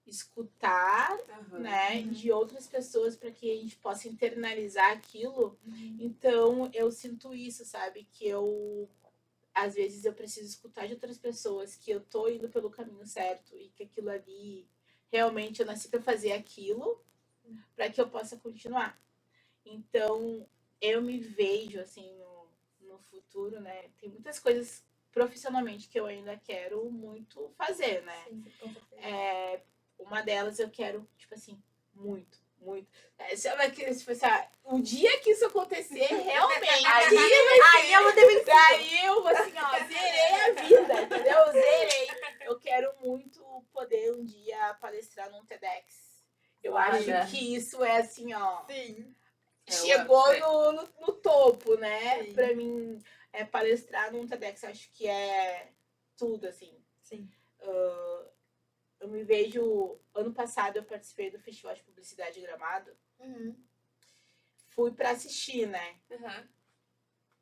escutar, né, de outras pessoas para que a gente possa internalizar aquilo? Então eu sinto isso, sabe? Que eu às vezes eu preciso escutar de outras pessoas que eu tô indo pelo caminho certo e que aquilo ali realmente eu nasci para fazer aquilo para que eu possa continuar. Então eu me vejo assim no futuro, né? Tem muitas coisas profissionalmente que eu ainda quero muito fazer, né?
Sim, com certeza.
Uma delas eu quero, tipo assim, muito, muito. Sabe aquele, tipo assim, o dia que isso acontecer, realmente.
Aí eu vou ter vencido.
Daí eu vou assim, ó, zerei a vida, entendeu? Zerei. Eu quero muito poder um dia palestrar num TEDx. Eu
Olha.
acho que isso é assim, ó.
Sim.
Chegou no topo, né?
Sim.
Pra mim, palestrar num TEDx, eu acho que é tudo, assim.
Sim.
Eu me vejo. Ano passado eu participei do Festival de Publicidade Gramado. Fui pra assistir, né?
Uhum.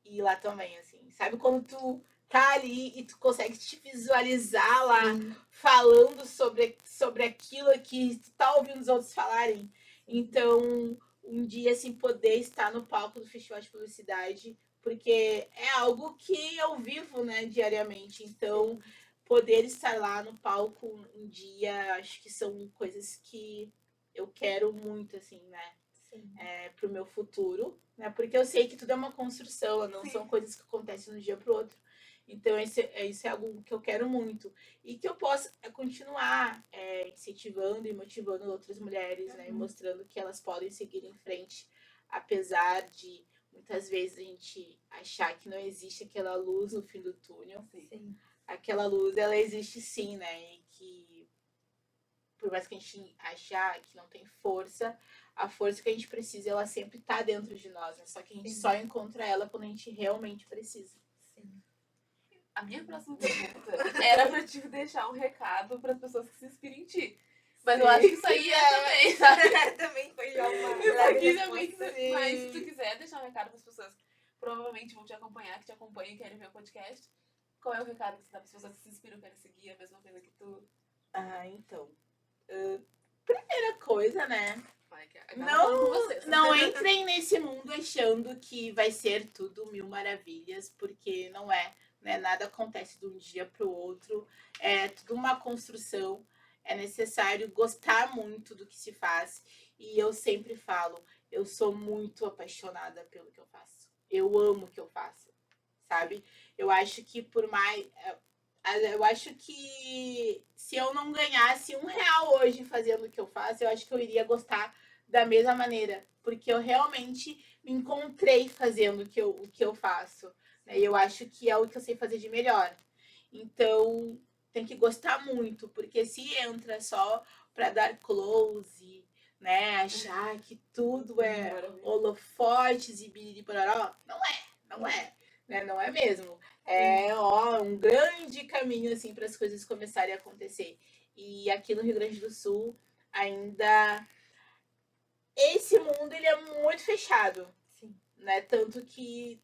E lá também, assim. Sabe quando tu tá ali e tu consegue te visualizar lá falando sobre aquilo que tu tá ouvindo os outros falarem? Então, um dia, assim, poder estar no palco do Festival de Publicidade, porque é algo que eu vivo, né, diariamente. Então, poder estar lá no palco um dia, acho que são coisas que eu quero muito, assim, né? Pro meu futuro, né? Porque eu sei que tudo é uma construção, não são coisas que acontecem de um dia pro outro. Então, isso é algo que eu quero muito. E que eu possa continuar incentivando e motivando outras mulheres, né? E mostrando que elas podem seguir em frente, apesar de muitas vezes a gente achar que não existe aquela luz no fim do túnel.
Sim.
Aquela luz, ela existe sim, né? E que, por mais que a gente achar que não tem força, a força que a gente precisa, ela sempre tá dentro de nós, né? Só que a gente só encontra ela quando a gente realmente precisa.
Sim.
A minha próxima pergunta era pra te deixar um recado para as pessoas que se inspiram em ti. Mas eu acho que isso aí é também, sabe?
Também foi já uma
Isso
leve
aqui
resposta.
também. Mas se tu quiser deixar um recado para as pessoas que provavelmente vão te acompanhar, que te acompanham e querem ver o podcast, qual é o recado que você dá para as pessoas que se inspiram, querem seguir a mesma coisa que tu?
Então. Primeira coisa, né? Não entrem nesse mundo achando que vai ser tudo mil maravilhas, porque não é. Né? Nada acontece de um dia para o outro. É tudo uma construção. É necessário gostar muito do que se faz. E eu sempre falo, eu sou muito apaixonada pelo que eu faço. Eu amo o que eu faço, sabe? Eu acho que por mais... Eu acho que se eu não ganhasse R$1 hoje fazendo o que eu faço, eu acho que eu iria gostar da mesma maneira. Porque eu realmente me encontrei fazendo o que eu faço. Né? E eu acho que é o que eu sei fazer de melhor. Então, tem que gostar muito. Porque se entra só para dar close, né? Achar que tudo é holofotes e biriripororó, não é. Né? Não é mesmo. É um grande caminho assim para as coisas começarem a acontecer. E aqui no Rio Grande do Sul ainda esse mundo ele é muito fechado.
Sim.
Né? Tanto que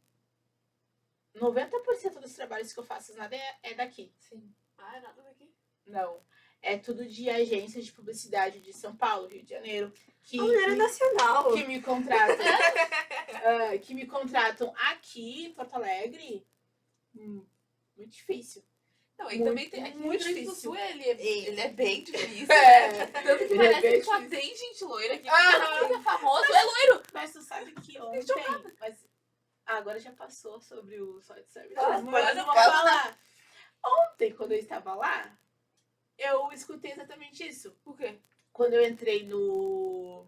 90% dos trabalhos que eu faço nada é daqui.
Sim.
Ah, é nada daqui?
Não. É tudo de agências de publicidade de São Paulo, Rio de Janeiro.
Mulher nacional.
Que me contratam. Que me contratam aqui em Porto Alegre. Muito difícil.
Não, e também tem aqui no Rio Grande do Sul ele é bem difícil. Tanto que parece que só tem gente loira aqui. Todo mundo é famoso, é loiro.
Mas tu sabe que ontem. Mas agora já passou sobre o Site Service.
Mas
eu vou falar. Ontem, quando eu estava lá, eu escutei exatamente isso.
Por quê?
Quando eu entrei no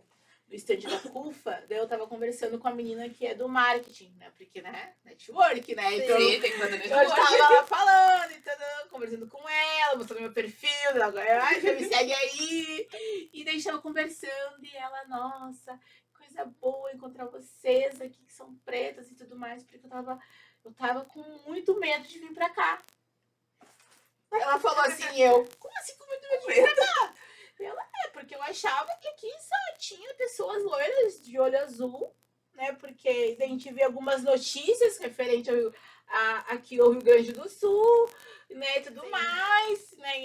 stand da CUFA, daí eu tava conversando com a menina que é do marketing, né? Porque, né? Network, né? Então,
Sim, tem que fazer
eu
network.
tava lá falando, entendeu? Conversando com ela, mostrando meu perfil, ela agora, ai, já me segue aí. E daí a gente tava conversando e ela, nossa, coisa boa encontrar vocês aqui que são pretas e tudo mais, porque eu tava com muito medo de vir pra cá. Ela falou assim, como assim com muito medo de vir pra cá? Ela, porque eu achava que aqui só tinha pessoas loiras de olho azul, né? Porque a gente vê algumas notícias referente aqui ao Rio Grande do Sul, né? E tudo mais, né?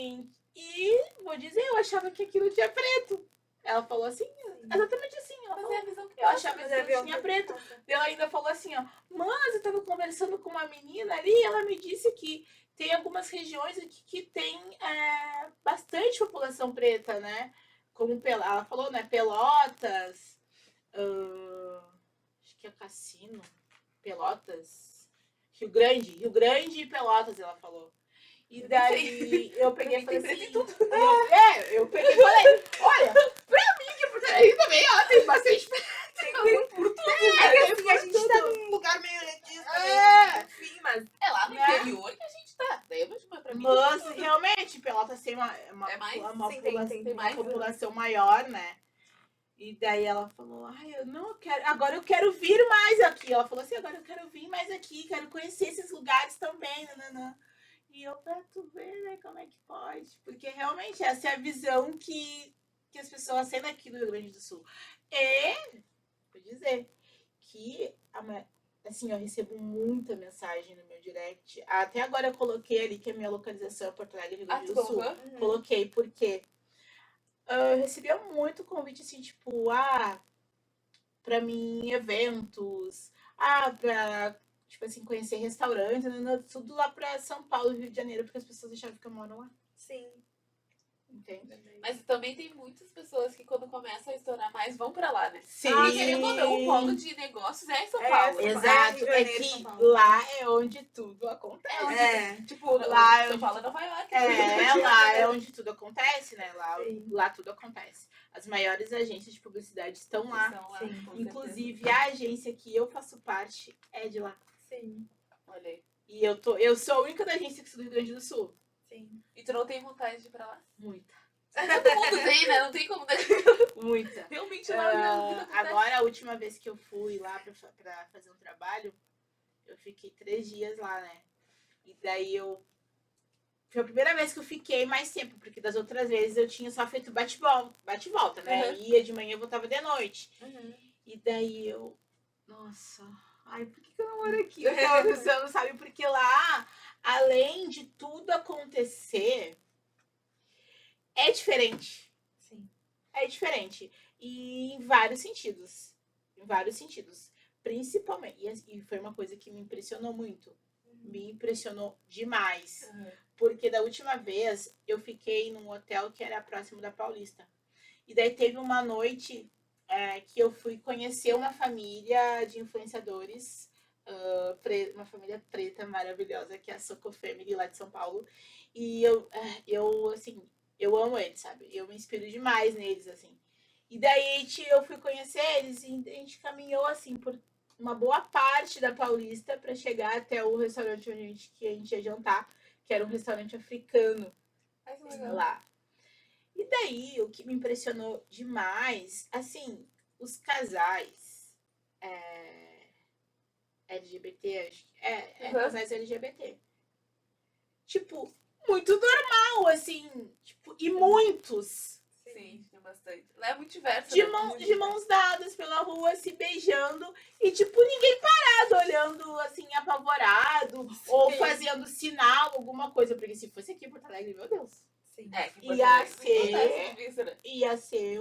E vou dizer, eu achava que aqui não tinha preto. Ela falou assim, exatamente assim. Ela
Mas
falou,
é a visão que
eu achava que
Mas
não tinha preto. Ela ainda falou assim, ó, mas eu tava conversando com uma menina ali e ela me disse que tem algumas regiões aqui que tem bastante população preta, né? Como ela falou, né? Pelotas, acho que é Cassino, Pelotas, Rio Grande e Pelotas, ela falou. E daí eu peguei e falei assim. Eu peguei e falei, olha, pra mim que por aí também, ó, tem bastante
por tudo.
É que assim, a gente tá num lugar meio elitista, enfim, mas
É lá no
Né?
interior que a gente tá. Daí eu vou pra mim.
Mas realmente, Pelotas tem uma
Sim, tem
uma
mais,
população maior, né? E daí ela falou, ai, agora eu quero vir mais aqui. Ela falou assim, agora eu quero vir mais aqui, quero conhecer esses lugares também, nananã. E eu, pra tu ver, né, como é que pode. Porque realmente essa é a visão que as pessoas têm aqui do Rio Grande do Sul. E, vou dizer, que assim, eu recebo muita mensagem no meu direct. Até agora eu coloquei ali que a minha localização é Porto Alegre, Rio Grande do Sul. Coloquei porque eu recebia muito convite, assim, tipo, pra mim, eventos, pra, tipo assim, conhecer restaurantes, né, tudo lá pra São Paulo e Rio de Janeiro, porque as pessoas achavam que eu moro lá.
sim.
Entende?
Mas também tem muitas pessoas que quando começam a estourar mais vão pra lá, né?
Sim.
E querendo ou não, o polo de negócios é em São Paulo.
Exato.
Rio de
É
Janeiro, São
que
Paulo.
lá é onde tudo acontece.
Tipo,
Lá é
São
onde
Paulo é Nova York.
lá é onde tudo acontece, né?
Sim.
Lá tudo acontece. As maiores agências de publicidade estão lá.
São lá,
Sim.
com
Inclusive, a agência que eu faço parte é de lá.
Sim,
certeza. Olha aí.
E eu sou a única da agência que sou do Rio Grande do Sul.
sim.
E tu não tem vontade de ir pra lá?
Muita.
Todo mundo tem, né? Não tem como.
Muita.
Realmente lá vida acontece.
Agora, a última vez que eu fui lá pra fazer um trabalho, eu fiquei 3 dias lá, né? E daí foi a primeira vez que eu fiquei mais tempo, porque das outras vezes eu tinha só feito bate-volta, né?
Uhum.
Ia de manhã e voltava de noite.
Uhum.
E daí nossa, ai, por que eu não moro aqui? Eu tava pensando, sabe? Porque lá, além de tudo acontecer, é diferente.
Sim.
É diferente. E em vários sentidos. Em vários sentidos. Principalmente. E foi uma coisa que me impressionou muito. Me impressionou demais.
Uhum.
Porque da última vez eu fiquei num hotel que era próximo da Paulista. E daí teve uma noite que eu fui conhecer uma família de influenciadores. Uma família preta maravilhosa, que é a Soco Family lá de São Paulo. E eu assim, eu amo eles, sabe? Eu me inspiro demais neles, assim. E daí eu fui conhecer eles e a gente caminhou, assim, por uma boa parte da Paulista para chegar até o restaurante onde que a gente ia jantar, que era um restaurante africano lá. E daí, o que me impressionou demais, assim, os casais LGBT, acho que casais LGBT. Tipo, muito normal, assim, tipo, e muitos.
Sim, tinha bastante. Lá é muito diverso.
De mãos dadas pela rua, se beijando, e tipo, ninguém parado, olhando assim, apavorado, ou fazendo sinal, alguma coisa, porque se fosse aqui em Porto Alegre, meu Deus.
Sim.
Ia ser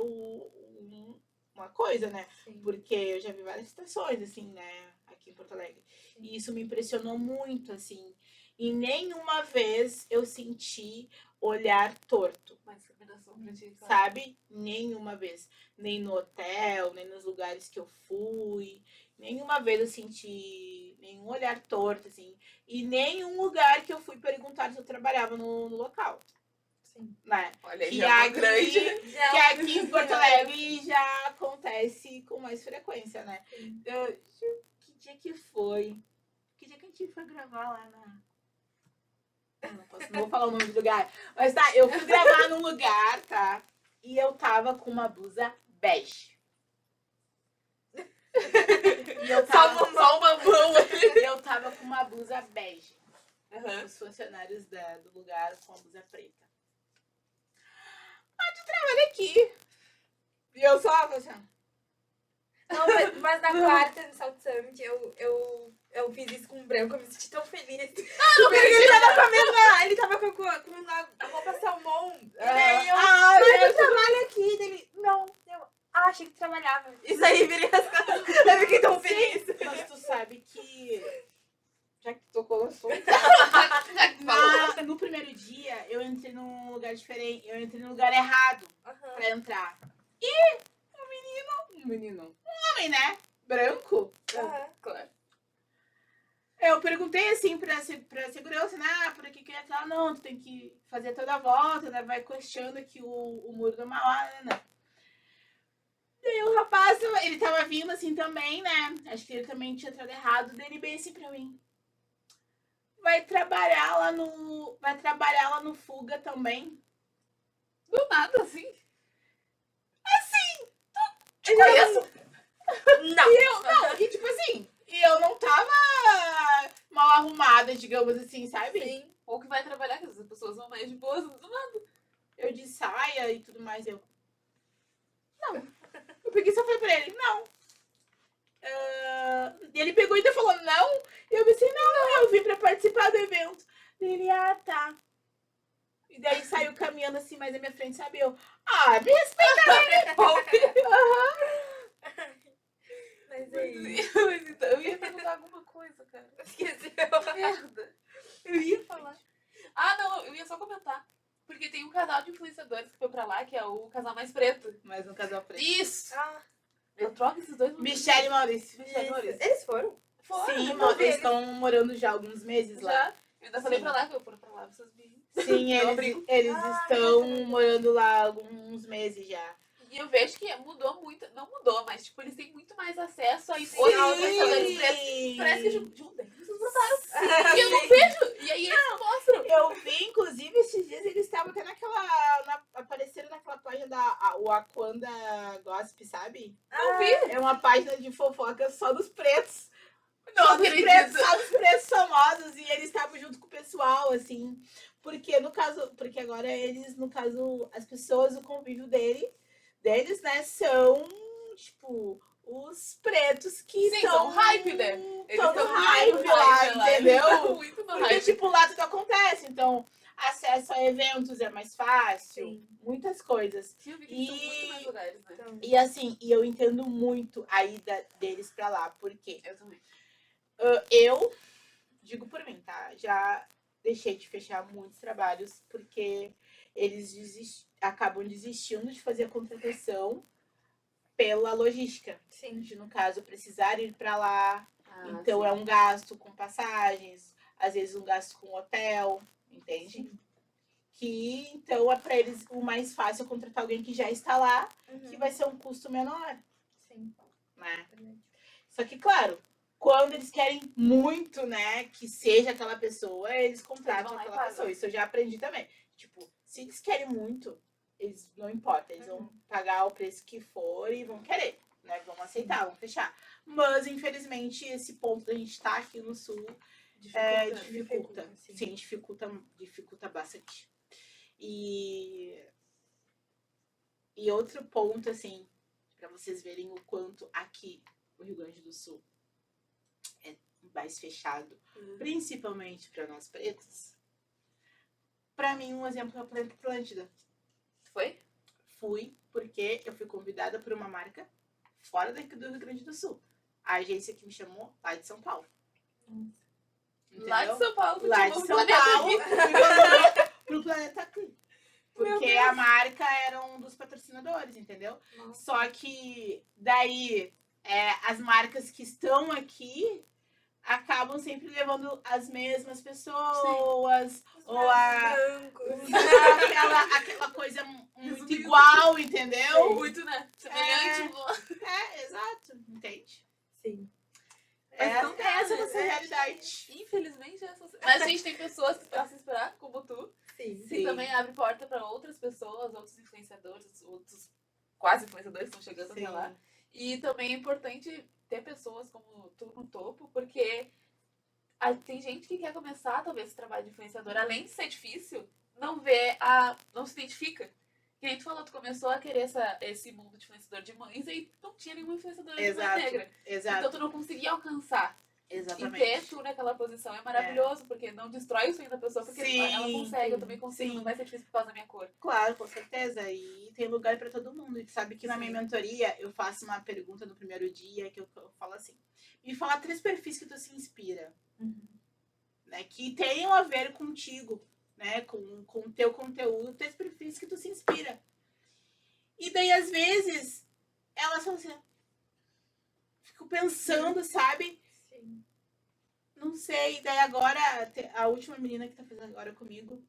uma coisa, né?
Sim.
Porque eu já vi várias situações, assim, né, aqui em Porto Alegre.
Sim.
E isso me impressionou muito, assim. E nenhuma vez eu senti olhar torto. Sabe? Nenhuma vez. Nem no hotel, nem nos lugares que eu fui. Nenhuma vez eu senti nenhum olhar torto, assim. E nenhum lugar que eu fui perguntar se eu trabalhava no local.
Sim.
Né?
Olha,
que
já
aqui, que aqui em Porto Alegre já acontece acontece com mais frequência, né? Que dia que foi? Que dia que a gente foi gravar lá na... Não vou falar o nome do lugar. Mas tá, eu fui gravar num lugar, tá? E eu tava com uma blusa bege. E eu tava,
Só uma mão.
eu tava com uma blusa bege. Os funcionários do lugar com a blusa preta. Onde trabalha aqui? E eu só assim,
Não, mas na quarta, no South Summit, eu fiz isso com o branco, eu me senti tão feliz. Porque ele tava com a mesma. Ele tava com a roupa salmão. E daí eu. Mas eu trabalho aqui. Dele. Não, achei que tu trabalhava. Isso aí, virei as costas. Eu fiquei tão feliz.
mas tu sabe que... Já que tocou no assunto. No primeiro dia, eu entrei num lugar diferente. Eu entrei no lugar errado pra entrar. E um homem, né? Branco.
Claro.
Eu perguntei assim pra segurança, né? Por aqui que eu ia entrar. Não, tu tem que fazer toda a volta, né? Vai costeando aqui o muro do Mauá, né? Daí o rapaz, ele tava vindo assim também, né? Acho que ele também tinha entrado errado. Daí ele bem assim pra mim. Vai trabalhar lá no Fuga também.
Do nada, assim.
Te conheço.
Não.
E tipo assim, eu não tava mal arrumada, digamos assim, sabe?
Sim.
Ou que vai trabalhar, que as pessoas vão mais de boas, do nada.
Eu de saia e tudo mais, eu... Não. Eu peguei e só falei pra ele, não. E ele pegou e ainda falou, não. E eu pensei, não, eu vim pra participar do evento. Ele, tá. E daí saiu caminhando assim, mais à minha frente, sabe? Eu, me respeita.
Mas aí.
Mas então, eu ia perguntar alguma coisa, cara.
Esqueci.
Merda.
Eu ia falar.
Ah, não, eu ia só comentar. Porque tem um casal de influenciadores que foi pra lá, que é o casal mais preto.
Mais um casal preto.
Isso!
Ah,
Eu troco esses dois.
Michelle e Maurício.
Michelle e Maurício.
eles foram?
Sim,
eu vi
eles estão morando já há alguns meses lá.
Já. Eu ainda falei
Sim.
pra lá que eu for pra lá, vocês me...
Sim, eles estão morando lá há alguns meses já.
E eu vejo que mudou muito. Não mudou, mas tipo, eles têm muito mais acesso a outros
Sim.
influenciadores pretos. Parece que juntam. Vocês botaram. E eu não vejo. E aí eles mostram.
Eu vi, inclusive, esses dias eles estavam até apareceram naquela página da Wakanda Gossip, sabe?
Não vi.
É uma página de fofoca só dos pretos.
Não
Só dos pretos,
acredito.
só dos pretos famosos. E eles estavam junto com o pessoal, assim. Porque agora no caso, as pessoas, o convívio deles, né, são, tipo, os pretos que
Sim,
estão
são hype, né? Eles
estão no
estão
hype
muito
lá,
hype lá, eles
entendeu?
estão muito no
Porque,
hype.
tipo, lá tudo acontece. Então, acesso a eventos é mais fácil.
Sim.
Muitas coisas.
Eu vi que eles estão muito mais lugares, né?
Então,
E, assim, eu entendo muito a ida deles pra lá. Porque
Eu também.
eu digo por mim, tá? Já deixei de fechar muitos trabalhos porque eles acabam desistindo de fazer a contratação pela logística.
sim.
De, no caso, precisar ir pra lá. Então,
sim.
é um gasto com passagens, às vezes um gasto com hotel, entende?
Sim.
Que, então, é pra eles o mais fácil contratar alguém que já está lá,
Uhum.
que vai ser um custo menor,
Sim.
né? Só que, claro, quando eles querem muito, né, que seja aquela pessoa, eles contratam
Eles vão lá e
aquela
pagam.
pessoa. Isso eu já aprendi também. Tipo, se eles querem muito, eles não importa, eles vão pagar o preço que for e vão querer, né? Vão aceitar, vão fechar. Mas, infelizmente, esse ponto da gente estar aqui no Sul dificulta.
Sim.
Sim, dificulta bastante. E outro ponto, assim, pra vocês verem o quanto aqui o Rio Grande do Sul é mais fechado, principalmente pra nós pretos. Pra mim, um exemplo é o Planeta Atlântida.
Foi?
Fui porque eu fui convidada por uma marca fora daqui do Rio Grande do Sul. A agência que me chamou lá de São Paulo. Entendeu?
Lá de São Paulo.
Lá de
chamou
São
pro planeta
Paulo,
aqui.
me mandou pro Planeta Clean.
Meu
Porque
Deus.
a marca era um dos patrocinadores, entendeu?
Nossa.
Só que daí as marcas que estão aqui acabam sempre levando as mesmas pessoas. Ou aquela coisa muito igual, entendeu?
Muito, né? Semelhante. Mas
Essa é a nossa realidade.
infelizmente, mas a gente tem pessoas que possam se inspirar, como tu,
Sim.
que também abre porta pra outras pessoas, outros influenciadores, outros quase influenciadores estão chegando até lá. E também é importante ter pessoas como tu no topo, porque tem gente que quer começar, talvez, esse trabalho de influenciador, além de ser difícil, não se identifica. Que nem tu falou, tu começou a querer esse mundo de influenciador de mães e não tinha nenhuma influenciadora de mãe negra.
Exato.
Então tu não conseguia alcançar.
Exatamente.
E ter tu naquela posição é maravilhoso, porque não destrói o sonho da pessoa, porque ela consegue, eu também consigo, não vai ser difícil por causa da minha cor.
Claro, com certeza. E tem lugar pra todo mundo. E tu sabe que na minha mentoria eu faço uma pergunta no primeiro dia que eu falo assim: me fala 3 perfis que tu se inspira, né? Que tenham a ver contigo, né? Com o teu conteúdo, 3 perfis que tu se inspira. E daí, às vezes, elas falam assim, fico pensando, sabe?
Sim.
Não sei. Daí agora, a última menina que tá fazendo agora comigo,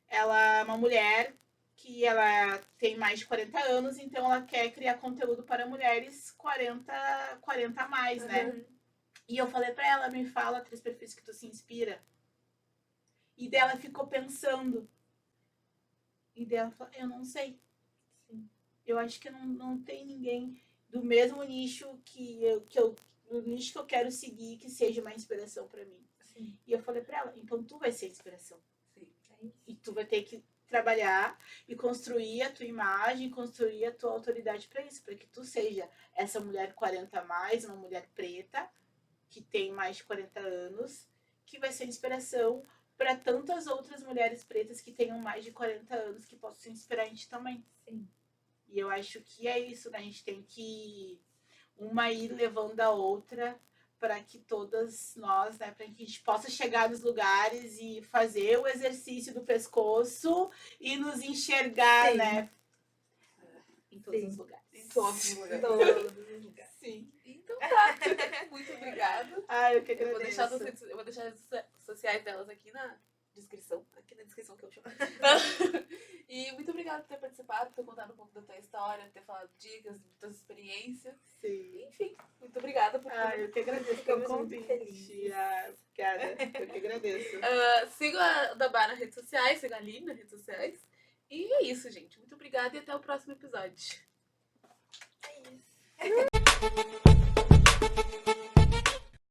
ela é uma mulher que ela tem mais de 40 anos, então ela quer criar conteúdo para mulheres 40 a mais, né? E eu falei pra ela, me fala 3 perfis que tu se inspira. E daí ela ficou pensando. E daí ela falou, eu não sei.
Sim.
Eu acho que não tem ninguém do mesmo nicho no nicho que eu quero seguir que seja uma inspiração pra mim.
Sim.
E eu falei pra ela, então tu vai ser a inspiração.
Sim.
E tu vai ter que trabalhar e construir a tua imagem, construir a tua autoridade pra isso, para que tu seja essa mulher 40 a mais, uma mulher preta, que tem mais de 40 anos, que vai ser inspiração para tantas outras mulheres pretas que tenham mais de 40 anos, que possam se inspirar em ti também.
Sim.
E eu acho que é isso, né? A gente tem que uma ir levando a outra para que todas nós, né, para que a gente possa chegar nos lugares e fazer o exercício do pescoço e nos enxergar, né? Em todos os lugares.
Em todos os lugares.
Todos os lugares.
Sim.
Então tá. Muito obrigada.
Eu que
Eu
agradeço.
vou deixar as redes sociais delas aqui na descrição. Aqui na descrição que eu chamo. E muito obrigada por ter participado, por ter contado um pouco da tua história, por ter falado dicas, das tuas experiências.
Sim.
Enfim, muito obrigada por tudo.
Eu que agradeço pelo
Ficamos muito
convite.
felizes.
Obrigada. Eu que agradeço.
Siga a Odabá nas redes sociais, siga a Aline nas redes sociais. E é isso, gente. Muito obrigada e até o próximo episódio.
É isso.